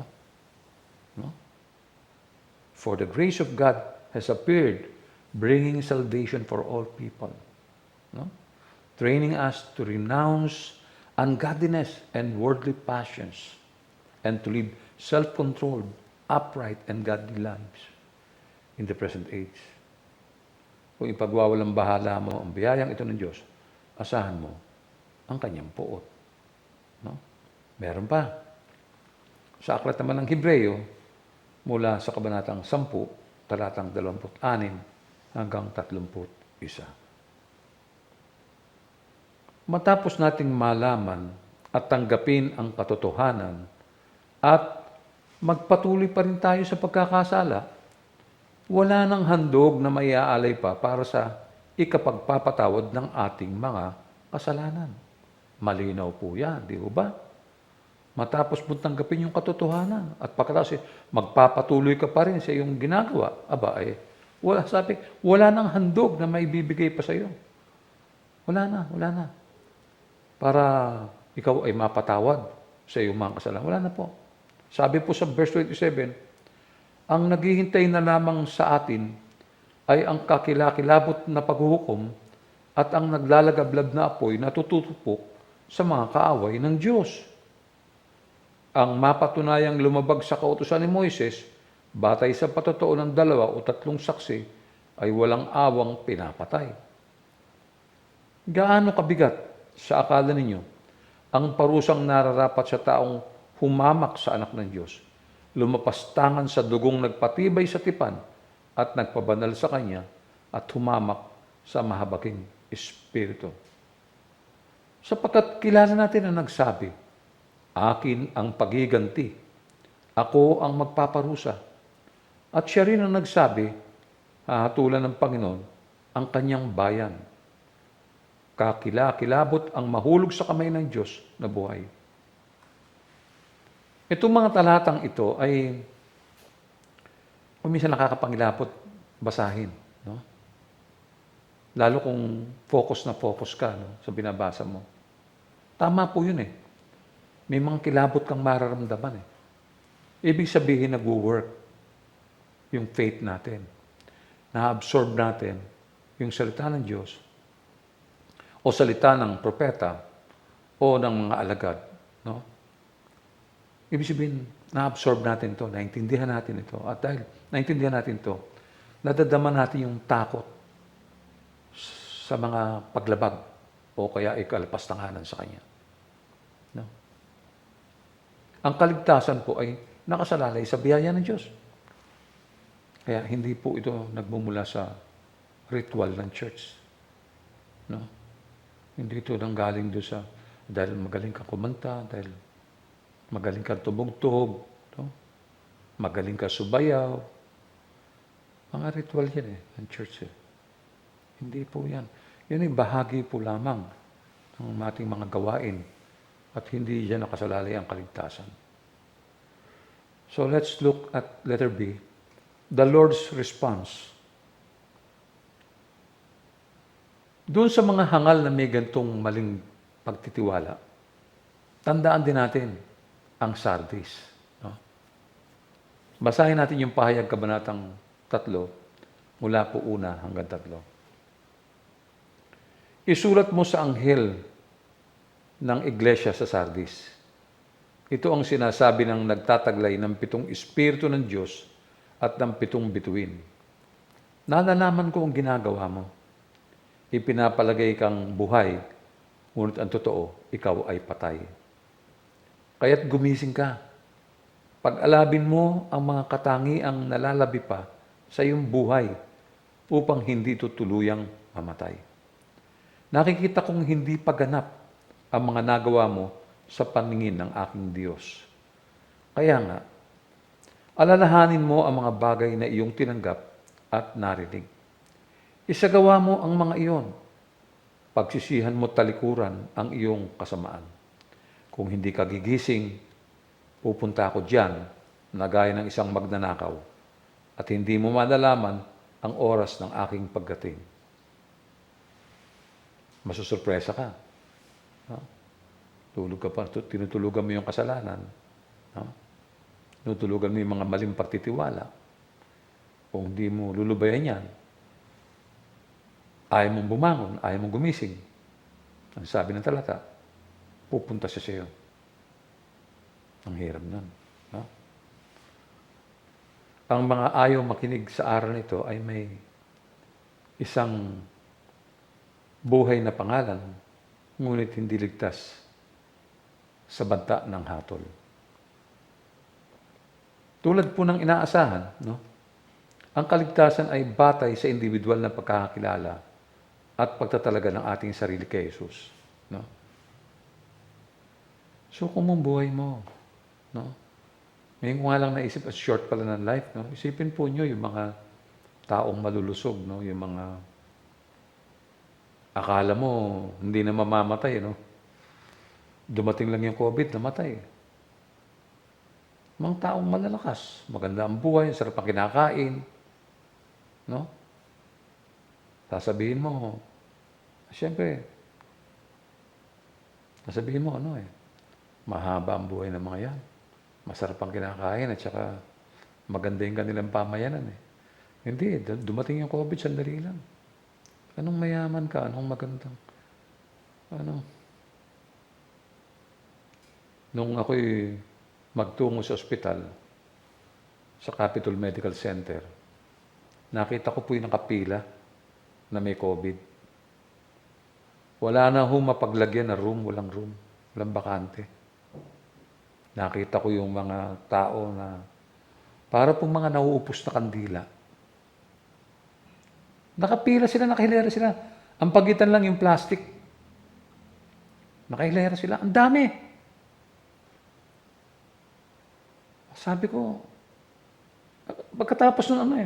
No? For the grace of God has appeared, bringing salvation for all people. No? Training us to renounce ungodliness and worldly passions and to live self-controlled, upright, and godly lives in the present age. Kung ipagwawalang bahala mo ang biyayang ito ng Diyos, asahan mo ang kanyang puot. No? Meron pa. Sa aklat naman ng Hebreo, mula sa kabanatang 10, talatang 26 hanggang 31. matapos nating malaman at tanggapin ang katotohanan at magpatuloy pa rin tayo sa pagkakasala, wala nang handog na maiaalay pa para sa ikapagpapatawad ng ating mga kasalanan. Malinaw po yan, di ba? Matapos mo tanggapin yung katotohanan at pagkatapos magpapatuloy ka pa rin sa iyong ginagawa, wala nang handog na maibibigay pa sa iyo. Wala na. Para ikaw ay mapatawad sa iyong mga kasalanan. Wala na po. Sabi po sa verse 27, ang naghihintay na lamang sa atin ay ang kakilakilabot na paghuhukom at ang naglalagablab na apoy na tututupok sa mga kaaway ng Diyos. Ang mapatunayang lumabag sa kautusan ni Moises, batay sa patotoo ng 2 o 3 saksi, ay walang awang pinapatay. Gaano kabigat sa akala ninyo ang parusang nararapat sa taong humamak sa anak ng Diyos, lumapastangan sa dugong nagpatibay sa tipan at nagpabanal sa Kanya at humamak sa mahabaking Espiritu. Sapagkat kilala natin ang nagsabi, akin ang pagiganti, ako ang magpaparusa. At siya rin ang nagsabi, hahatulan ng Panginoon ang kanyang bayan. Kakilakilabot ang mahulog sa kamay ng Diyos na buhay. Itong mga talatang ito ay minsan nakakapangilapot basahin. No? Lalo kung focus ka sa binabasa mo. Tama po yun eh. May mga kilabot kang mararamdaman eh. Ibig sabihin nag-work yung faith natin. Na-absorb natin yung salita ng Diyos o salita ng propeta o ng mga alagad. No? Ibig sabihin, na-absorb natin to, naintindihan natin ito. At dahil naintindihan natin to, nadadama natin yung takot sa mga paglabag o kaya ikalapastanganan sa Kanya. No? Ang kaligtasan po ay nakasalalay sa biyaya ng Diyos. Kaya hindi po ito nagmumula sa ritual ng church. No? Hindi ito nanggaling doon sa dahil magaling ka kumanta, dahil magaling ka tumugtog, no? Magaling ka subayaw. Mga ritual yan ng church. Hindi po yan. Yan ay bahagi po lamang ng ating mga gawain at hindi yan nakasalalay ang kaligtasan. So let's look at letter B, the Lord's response. Doon sa mga hangal na may gantong maling pagtitiwala, tandaan din natin ang Sardis. No? Basahin natin yung pahayag kabanatang 3, mula po 1 hanggang 3. Isulat mo sa anghel ng iglesia sa Sardis. Ito ang sinasabi ng nagtataglay ng 7 Espiritu ng Diyos at ng 7 bituin. Nalalaman ko ang ginagawa mo. Ipinapalagay kang buhay, ngunit ang totoo, ikaw ay patay. Kaya't gumising ka. Pag-alabin mo ang mga katangiang nalalabi pa sa iyong buhay upang hindi ito tuluyang mamatay. Nakikita kong hindi paganap ang mga nagawa mo sa paningin ng aking Diyos. Kaya nga, alalahanin mo ang mga bagay na iyong tinanggap at narinig. Isagawa mo ang mga iyon. Pagsisihan mo talikuran ang iyong kasamaan. Kung hindi ka gigising, pupunta ako diyan na gaya ng isang magnanakaw at hindi mo malalaman ang oras ng aking pagdating. Masusurpresa ka. No? Tulog ka pa, tinutulugan mo yung kasalanan. No? Tinutulugan mo yung mga maling pagtitiwala. Kung hindi mo lulubayan yan, ayaw mong bumangon, ayaw mong gumising. Ang sabi ng talata, pupunta siya sa iyo. Ang hirap nun. No? Ang mga ayaw makinig sa aral nito ay may isang buhay na pangalan, ngunit hindi ligtas sa banta ng hatol. Tulad po ng inaasahan, no? Ang kaligtasan ay batay sa individual na pagkakakilala at pagtatalaga ng ating sarili kay Jesus. No? Suko mong buhay mo. No? Ngayon ko nga lang naisip, as short pala ng life. No? Isipin po nyo yung mga taong malulusog, no? Yung mga akala mo hindi na mamamatay. No? Dumating lang yung COVID, namatay. Mga taong malalakas, maganda ang buhay, sarap ang kinakain. No? Sasabihin mo, siyempre, sasabihin mo mahaba ang buhay ng mga yan. Masarap ang kinakain at saka maganda yung kanilang pamayanan Hindi, dumating yung COVID, sandali lang. Anong mayaman ka? Anong magandang? Nung ako'y magtungo sa ospital, sa Capitol Medical Center, nakita ko po yung nakapila na may COVID. Wala na mapaglagyan na room, walang bakante. Nakita ko yung mga tao na para pong mga nauupos na kandila. Nakapila sila, nakahilera sila. Ang pagitan lang yung plastic. Nakahilera sila. Ang dami. Sabi ko, pagkatapos nun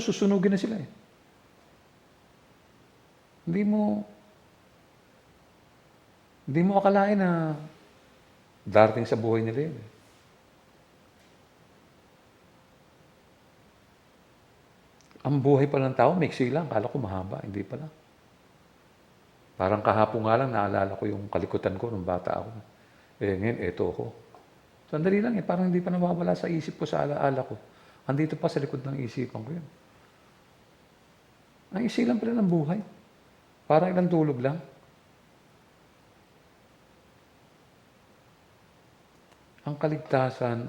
susunugin na sila Hindi mo akalain na darating sa buhay nila yun. Ang buhay pa ng tao, maiksi lang. Kala ko mahaba. Hindi pala. Parang kahapon nga lang, naalala ko yung kalikutan ko nung bata ako. Ngayon, eto ako. Sandali lang parang hindi pa nawawala sa isip ko, sa alaala ko. Andito pa sa likod ng isipan ko yun. Ang isi lang pala ng buhay. Parang ilang tulog lang. Ang kaligtasan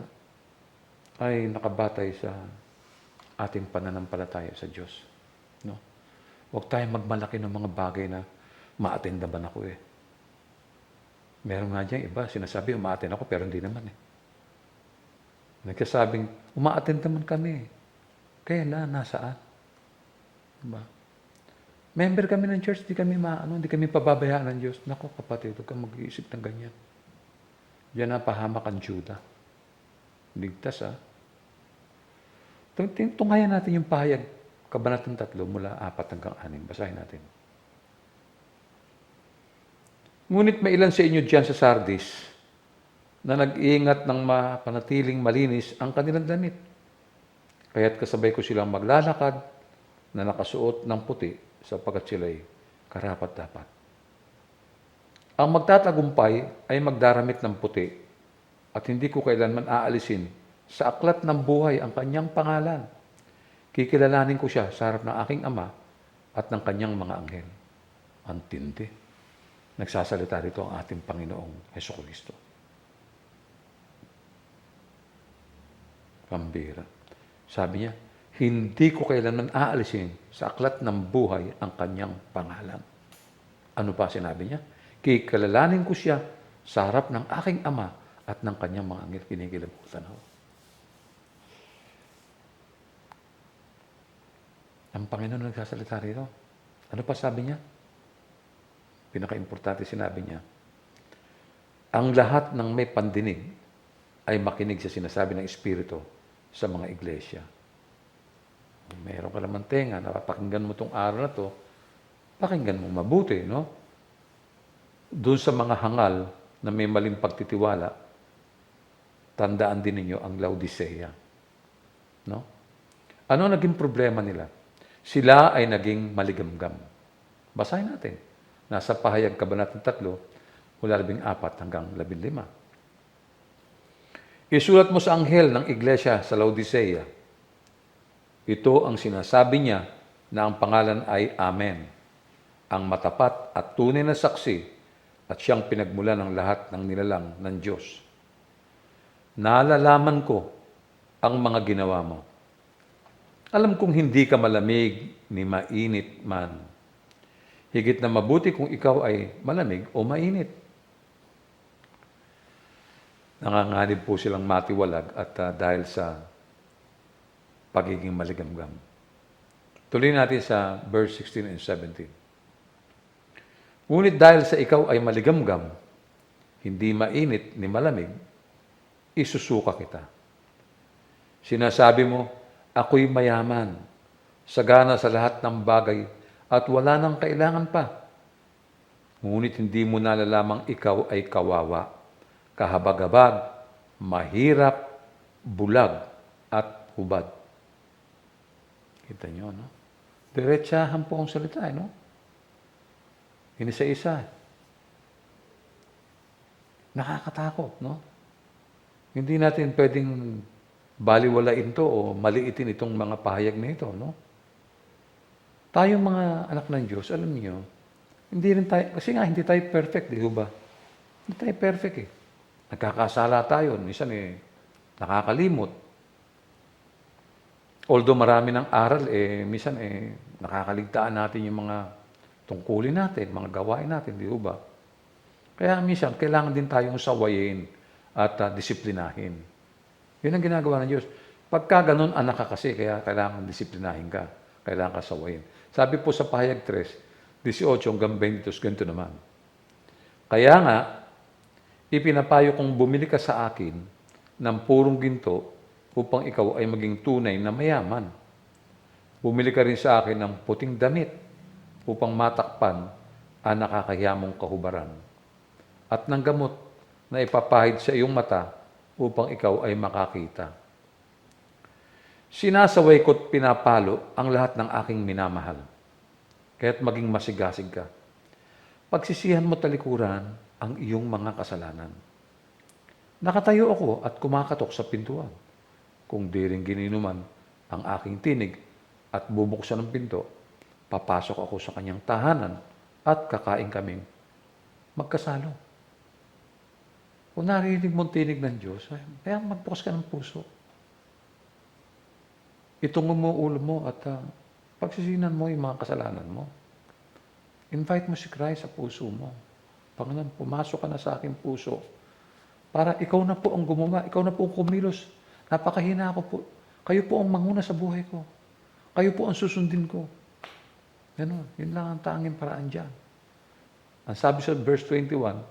ay nakabatay sa ating pananampalataya sa Diyos. No? Huwag tayong magmalaki ng mga bagay na ma-attend naman ako Meron nga dyan iba, sinasabi, uma-attend ako, pero hindi naman Nagkasabing, uma-attend naman kami. Kailan? Nasaan? Diba? Member kami ng church, di kami pababayaan ng Diyos. Naku, kapatid, huwag kang mag-iisip ng ganyan. Diyan na pahamak ang Juda. Ligtas, Tunghayan natin yung pahayag, Kabanatang 3, mula 4 hanggang 6. Basahin natin. Ngunit may ilan sa inyo diyan sa Sardis na nag-iingat ng mapanatiling malinis ang kanilang damit. Kaya't kasabay ko silang maglalakad na nakasuot ng puti sapagkat sila'y karapat-dapat. Ang magtatagumpay ay magdaramit ng puti at hindi ko kailanman aalisin sa aklat ng buhay ang kanyang pangalan. Kikilalanin ko siya sa harap ng aking Ama at ng kanyang mga anghel. Ang tindi. Nagsasalita rito ang ating Panginoong Hesukristo. Pambira. Sabi niya, hindi ko kailanman aalisin sa aklat ng buhay ang kanyang pangalan. Ano pa sinabi niya? Kikilalanin ko siya sa harap ng aking Ama at ng kanyang mga anghel. Kinikilabutan ako. Ang Panginoon nagsasalita rito. Ano pa sabi niya? Pinaka-importante sinabi niya, ang lahat ng may pandinig ay makinig sa sinasabi ng Espiritu sa mga iglesia. Mayroon ka naman tenga, napapakinggan mo itong araw na to, pakinggan mo mabuti, Doon sa mga hangal na may maling pagtitiwala, tandaan din ninyo ang Laodicea. Ano naging problema nila? Sila ay naging maligamgam. Basahin natin. Nasa pahayag Kabanatang 3, mula 14 hanggang 15. Isulat mo sa anghel ng iglesia sa Laodicea. Ito ang sinasabi niya na ang pangalan ay Amen, ang matapat at tunay na saksi at siyang pinagmula ng lahat ng nilalang ng Diyos. Nalalaman ko ang mga ginawa mo. Alam kong hindi ka malamig ni mainit man. Higit na mabuti kung ikaw ay malamig o mainit. Nanganganib po silang matiwalag at dahil sa pagiging maligamgam. Tuloy natin sa verse 16 and 17. Ngunit dahil sa ikaw ay maligamgam, hindi mainit ni malamig, isusuka kita. Sinasabi mo, ako'y mayaman, sagana sa lahat ng bagay, at wala nang kailangan pa. Ngunit hindi mo nalalamang ikaw ay kawawa, kahabag-habag, mahirap, bulag, at hubad. Kita nyo, no? Diretsahan po ang salita, no? Inisa-isa. Nakakatakot, no? Hindi natin pwedeng baliwalain to o maliitin itong mga pahayag na ito, no? Tayong mga anak ng Diyos, alam niyo, hindi rin tayo, kasi nga hindi tayo perfect, di ba? Hindi tayo perfect eh. Nagkakasala tayo, minsan nakakalimot. Although marami ng aral, minsan nakakaligtaan natin yung mga tungkulin natin, mga gawain natin, di ba? Kaya minsan, kailangan din tayong sawayin at disiplinahin. Yun ang ginagawa ng Diyos. Pagka ganun, anak ka kasi, kaya kailangan disiplinahin ka. Kailangan ka sawayin. Sabi po sa pahayag 3:18 hanggang 22, ganito naman. Kaya nga, ipinapayo kong bumili ka sa akin ng purong ginto upang ikaw ay maging tunay na mayaman. Bumili ka rin sa akin ng puting damit upang matakpan ang nakakahiyamong kahubaran at ng gamot na ipapahid sa iyong mata upang ikaw ay makakita. Sinasaway ko't pinapalo ang lahat ng aking minamahal, kaya't maging masigasig ka. Pagsisihan mo talikuran ang iyong mga kasalanan. Nakatayo ako at kumakatok sa pintuan. Kung di rin gininuman ang aking tinig at bubuksan ng pinto, papasok ako sa kanyang tahanan at kakain kaming magkasalo. Kung narinig mong tinig ng Diyos, kaya magbukas ka ng puso. Itungo mo ulo mo at pagsisinan mo yung mga kasalanan mo. Invite mo si Christ sa puso mo. Panginoon, pumasok ka na sa aking puso. Para ikaw na po ang gumawa, ikaw na po ang kumilos. Napakahina ako po. Kayo po ang manguna sa buhay ko. Kayo po ang susundin ko. Ganun. Yun lang ang tanging paraan dyan. Ang sabi sa verse 21,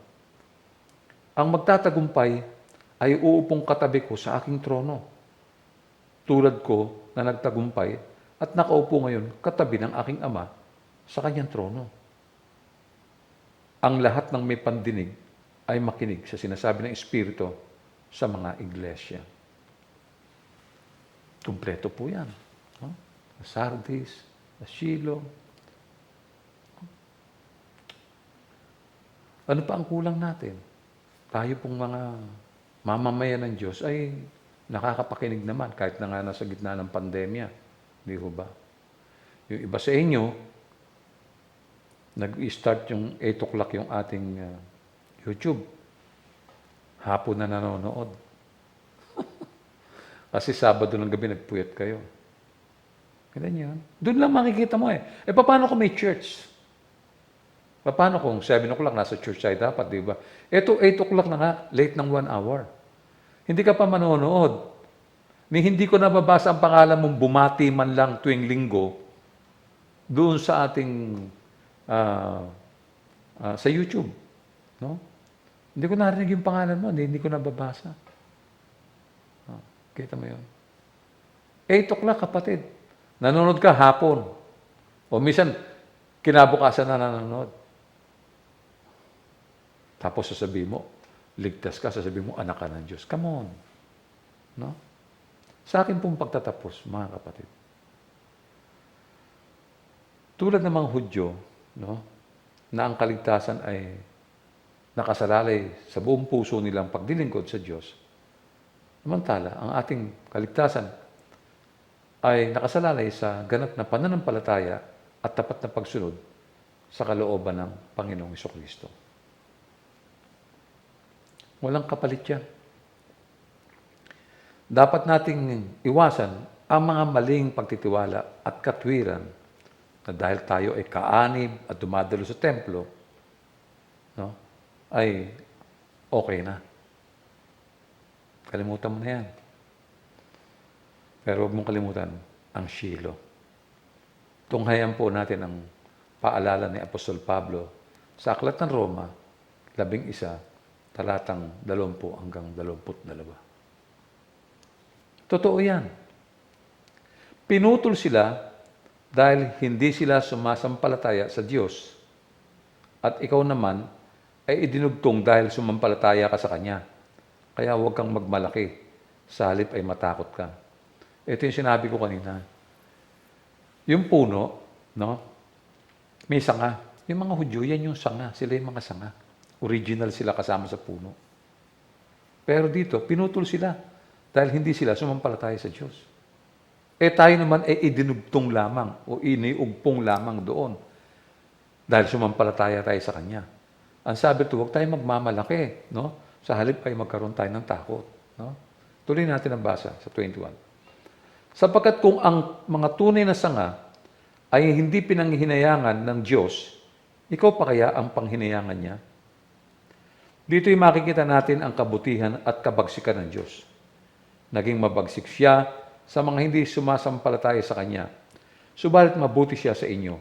ang magtatagumpay ay uupong katabi ko sa aking trono. Tulad ko na nagtagumpay at nakaupo ngayon katabi ng aking ama sa kanyang trono. Ang lahat ng may pandinig ay makinig sa sinasabi ng Espiritu sa mga iglesia. Kumpleto po yan. Sardis, Shiloh. Ano pa ang kulang natin? Tayo pong mga mamamayan ng Diyos ay nakakapakinig naman kahit na nga nasa gitna ng pandemya. Di ba? Yung iba sa inyo, nag-start yung 8 o'clock yung ating YouTube. Hapon na nanonood. Kasi Sabado ng gabi nagpuyat kayo. Ganyan yan. Doon lang makikita mo paano kung may church? Paano kung 7 o'clock nasa church tayo dapat, di ba? Ito 8 o'clock na nga, late ng 1 hour. Hindi ka pa manonood. Hindi ko nababasa ang pangalan mong bumati man lang tuwing linggo doon sa ating sa YouTube. No? Hindi ko narinig yung pangalan mo, hindi ko nababasa. Kita mo yun? 8 o'clock, kapatid. Nanonood ka hapon. O minsan, kinabukasan na nanonood. Tapos sasabihin mo, ligtas ka, sasabihin mo, anak ka ng Diyos. Come on. No? Sa akin pong pagtatapos, mga kapatid. Tulad ng mga Hudyo, no, na ang kaligtasan ay nakasalalay sa buong puso nilang pagdilingkod sa Diyos. Samantala, ang ating kaligtasan ay nakasalalay sa ganap na pananampalataya at tapat na pagsunod sa kalooban ng Panginoong Hesukristo. Walang kapalit yan. Dapat nating iwasan ang mga maling pagtitiwala at katwiran na dahil tayo ay kaanib at dumadalo sa templo, no, ay okay na. Kalimutan mo na yan. Pero huwag mong kalimutan ang Shiloh. Tunghayan po natin ang paalala ni Apostol Pablo Sa Aklat ng Roma, 11, talatang 20 hanggang 22. Totoo yan. Pinutol sila dahil hindi sila sumasampalataya sa Diyos. At ikaw naman ay idinugtong dahil sumampalataya ka sa Kanya. Kaya huwag kang magmalaki. Sa halip ay matakot ka. Ito yung sinabi ko kanina. Yung puno, no? May sanga. Yung mga Hudyo, yan yung sanga. Sila yung mga sanga. Original sila kasama sa puno. Pero dito, pinutol sila dahil hindi sila sumampalataya sa Diyos. Tayo naman ay idinugtong lamang o iniugpong lamang doon dahil sumampalataya tayo sa Kanya. Ang sabi ito, huwag tayo magmamalaki, no? Sa halip ay magkaroon tayo ng takot, no? Tuloy natin ang basa sa 21. Sapagkat kung ang mga tunay na sanga ay hindi pinanghinayangan ng Diyos, ikaw pa kaya ang panghinayangan niya? Dito'y makikita natin ang kabutihan at kabagsikan ng Diyos. Naging mabagsik siya sa mga hindi sumasampalataya sa Kanya. Subalit mabuti siya sa inyo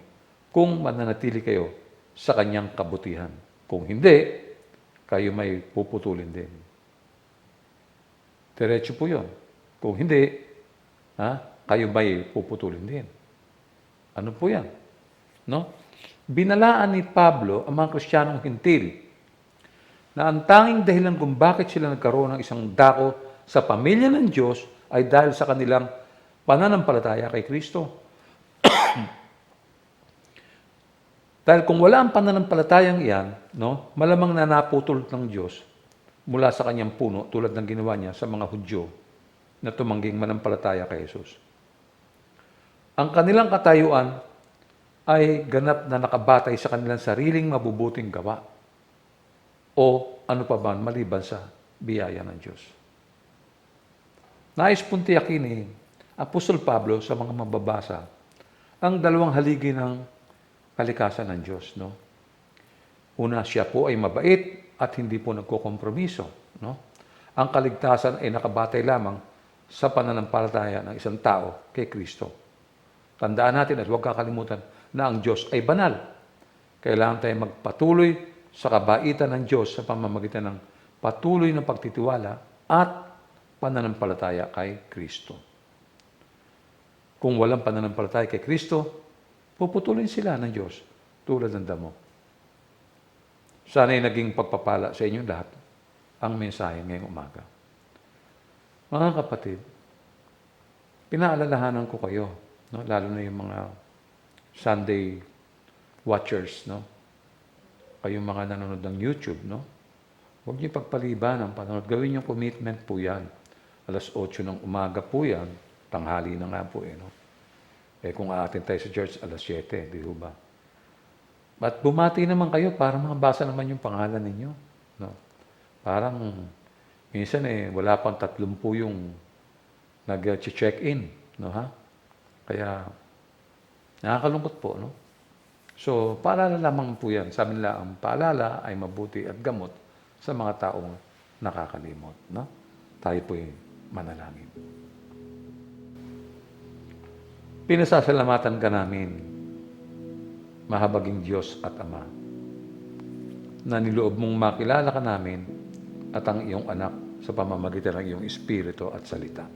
kung mananatili kayo sa Kanyang kabutihan. Kung hindi, kayo may puputulin din. Diretso po yun. Kung hindi, kayo may puputulin din. Ano po yan? No? Binalaan ni Pablo ang mga Kristiyanong hintil na ang tanging dahilan kung bakit sila nagkaroon ng isang dako sa pamilya ng Diyos ay dahil sa kanilang pananampalataya kay Kristo. Dahil kung wala ang pananampalatayang iyan, no, malamang na naputol ng Diyos mula sa kanyang puno tulad ng ginawa niya sa mga Hudyo na tumangging manampalataya kay Jesus. Ang kanilang katayuan ay ganap na nakabatay sa kanilang sariling mabubuting gawa o ano pa man maliban sa biyaya ng Diyos. Nais pong tiyakin ni Apostol Pablo sa mga mababasa ang dalawang haligi ng kalikasan ng Diyos. No? Una, siya po ay mabait at hindi po nagkukompromiso. No? Ang kaligtasan ay nakabatay lamang sa pananampalataya ng isang tao kay Kristo. Tandaan natin at huwag kakalimutan na ang Diyos ay banal. Kailangan tayo magpatuloy sa kabaitan ng Diyos sa pamamagitan ng patuloy na pagtitiwala at pananampalataya kay Kristo. Kung walang pananampalataya kay Kristo, puputulin sila ng Diyos tulad ng damo. Sana'y naging pagpapala sa inyong lahat ang mensahe ngayong umaga. Mga kapatid, pinaalalahanan ko kayo, no? Lalo na yung mga Sunday watchers, no? Kayong mga nanonood ng YouTube, no? Huwag niyo pagpaliban ang panonood. Gawin yung commitment po yan. 8:00 ng umaga po yan. Tanghali na nga po no? Kung aatin tayo sa church, 7:00, di ba? At bumati naman kayo para makabasa naman yung pangalan ninyo. No? Parang, minsan wala pang 30 yung nag-check-in. No, ha? Kaya, nakakalungkot po, no? So, paalala lamang po yan. Sabi nila, ang paalala ay mabuti at gamot sa mga taong nakakalimot. No? Tayo po'y manalangin. Pinasasalamatan ka namin, mahabaging Diyos at Ama, na niloob mong makilala ka namin at ang iyong anak sa pamamagitan ng iyong Espiritu at salita.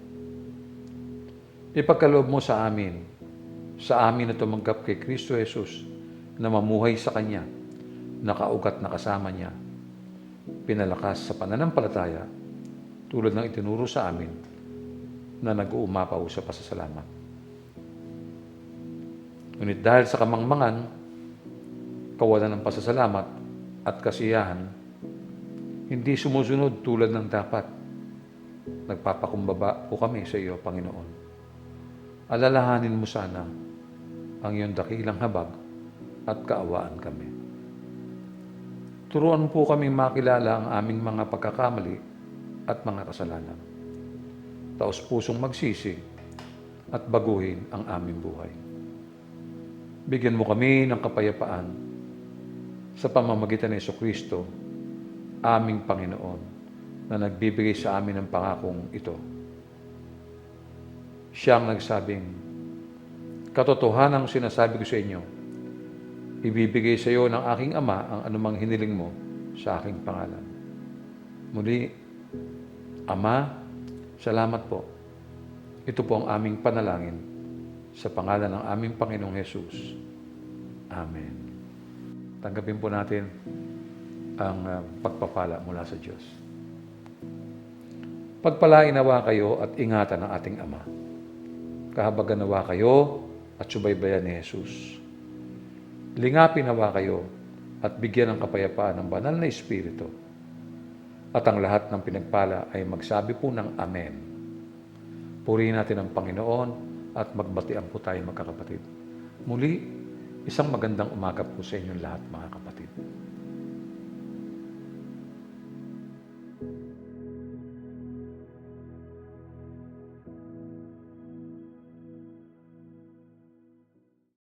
Ipagkaloob mo sa amin na tumanggap kay Kristo Jesus, na mamuhay sa Kanya, nakaugat na kasama Niya, pinalakas sa pananampalataya, tulad ng itinuro sa amin, na nag-uumapaw sa pasasalamat. Ngunit dahil sa kamangmangan, kawalan ng pasasalamat at kasiyahan, hindi sumusunod tulad ng dapat. Nagpapakumbaba po kami sa iyo, Panginoon. Alalahanin mo sana ang iyong dakilang habag at kaawaan kami. Turuan po kaming makilala ang aming mga pagkakamali at mga kasalanan. Taos pusong magsisi at baguhin ang aming buhay. Bigyan mo kami ng kapayapaan sa pamamagitan ng Jesucristo, aming Panginoon, na nagbibigay sa amin ng pangakong ito. Siyang nagsabing, katotohanang sinasabi ko sa inyo, ibibigay sa iyo ng aking Ama ang anumang hiniling mo sa aking pangalan. Muli, Ama, salamat po. Ito po ang aming panalangin sa pangalan ng aming Panginoong Hesus. Amen. Tanggapin po natin ang pagpapala mula sa Diyos. Pagpalain nawa kayo at ingatan ng ating Ama. Kahabagan nawa kayo at subaybayan ni Jesus. Lingapin nawa kayo at bigyan ng kapayapaan ng banal na Espiritu. At ang lahat ng pinagpala ay magsabi po ng Amen. Purihin natin ang Panginoon at magbatian po tayo magkakapatid. Muli, isang magandang umaga po sa inyong lahat mga kapatid.